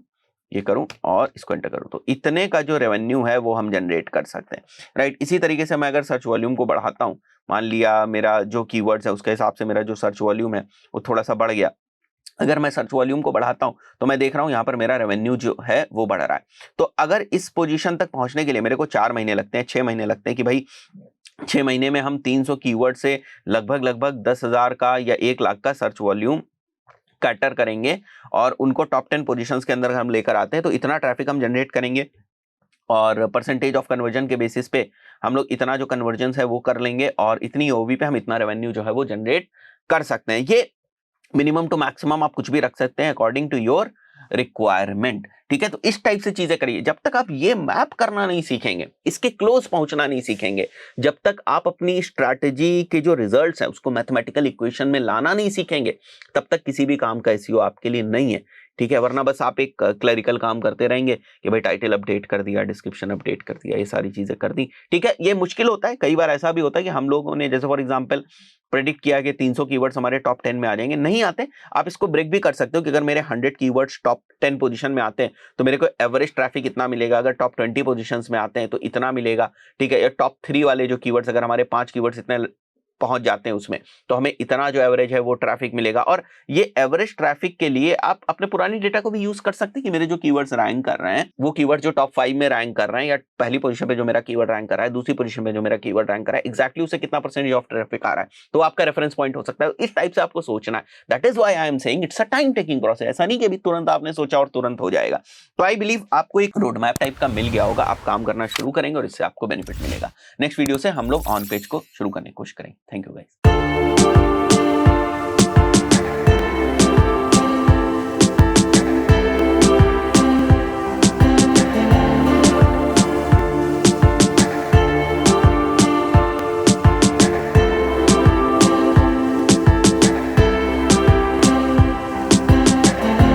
A: ये करूं और इसको एंटर करूं, तो इतने का जो रेवेन्यू है वो हम जनरेट कर सकते हैं, राइट। इसी तरीके से मैं अगर सर्च वॉल्यूम को बढ़ाता हूं, मान लिया मेरा जो कीवर्ड्स है उसके हिसाब से मेरा जो सर्च वॉल्यूम है वो थोड़ा सा बढ़ गया, अगर मैं सर्च वॉल्यूम को बढ़ाता हूं तो मैं देख रहा हूं यहां पर मेरा रेवेन्यू जो है वो बढ़ रहा है। तो अगर इस पोजीशन तक पहुंचने के लिए मेरे को 4 महीने लगते हैं, 6 महीने लगते हैं, कि भाई 6 महीने में हम 300 कीवर्ड से लगभग 10,000 का या 1 लाख का सर्च वॉल्यूम कैटर करेंगे और उनको टॉप 10 पोजीशंस के अंदर हम लेकर आते हैं, तो इतना ट्रैफिक हम जनरेट करेंगे और परसेंटेज ऑफ कन्वर्जन के बेसिस पे हम लोग इतना जो कन्वर्जन है वो कर लेंगे और इतनी ओवी पे हम इतना रेवेन्यू जो है वो जनरेट कर सकते हैं। ये मिनिमम टू मैक्सिमम आप कुछ भी रख सकते हैं अकॉर्डिंग टू योर रिक्वायरमेंट, ठीक है। तो इस टाइप से चीजें करिए, जब तक आप ये मैप करना नहीं सीखेंगे, इसके क्लोज पहुंचना नहीं सीखेंगे, जब तक आप अपनी स्ट्रैटेजी के जो रिजल्ट्स है उसको मैथमेटिकल इक्वेशन में लाना नहीं सीखेंगे, तब तक किसी भी काम का एसईओ आपके लिए नहीं है, ठीक है। वरना बस आप एक क्लरिकल काम करते रहेंगे कि भाई टाइटल अपडेट कर दिया, डिस्क्रिप्शन अपडेट कर दिया, ये सारी चीजें कर दी, ठीक है। ये मुश्किल होता है, कई बार ऐसा भी होता है कि हम लोगों ने जैसे फॉर एग्जांपल प्रेडिक्ट किया कि 300 कीवर्ड्स हमारे टॉप 10 में आ जाएंगे, नहीं आते। आप इसको ब्रेक भी कर सकते हो कि अगर मेरे 100 कीवर्ड्स टॉप 10 पोजीशन में आते हैं तो मेरे को एवरेज ट्रैफिक इतना मिलेगा, अगर टॉप 20 पोजीशंस में आते हैं तो इतना मिलेगा, ठीक है। या टॉप 3 वाले जो कीवर्ड्स, अगर हमारे 5 कीवर्ड्स इतने पहुंच जाते हैं उसमें, तो हमें इतना जो एवरेज है वो ट्रैफिक मिलेगा। और ये एवरेज ट्रैफिक के लिए आप अपने पुरानी डेटा को भी यूज कर सकते हैं कि मेरे जो कीवर्ड्स रैंक कर रहे हैं वो कीवर्ड जो टॉप 5 में रैंक कर रहे हैं, या पहली पोजीशन पे जो मेरा कीवर्ड रैंक कर रहा है, दूसरी पोजीशन पे जो मेरा कीवर्ड रैंक कर रहा है, एक्जैक्टली उसे कितना परसेंटेज ऑफ ट्रैफिक आ रहा है, तो आपका रेफरेंस पॉइंट हो सकता है। इस टाइप से आपको सोचना है। That is why I am saying it's a time taking process. ऐसा नहीं कि अभी तुरंत आपने सोचा और तुरंत हो जाएगा। तो आई बिलीव आपको एक रोड मैप टाइप का मिल गया होगा, आप काम करना शुरू करेंगे और इससे आपको बेनिफिट मिलेगा। नेक्स्ट वीडियो से हम लोग ऑन पेज को शुरू करने की कोशिश करेंगे। Thank you guys.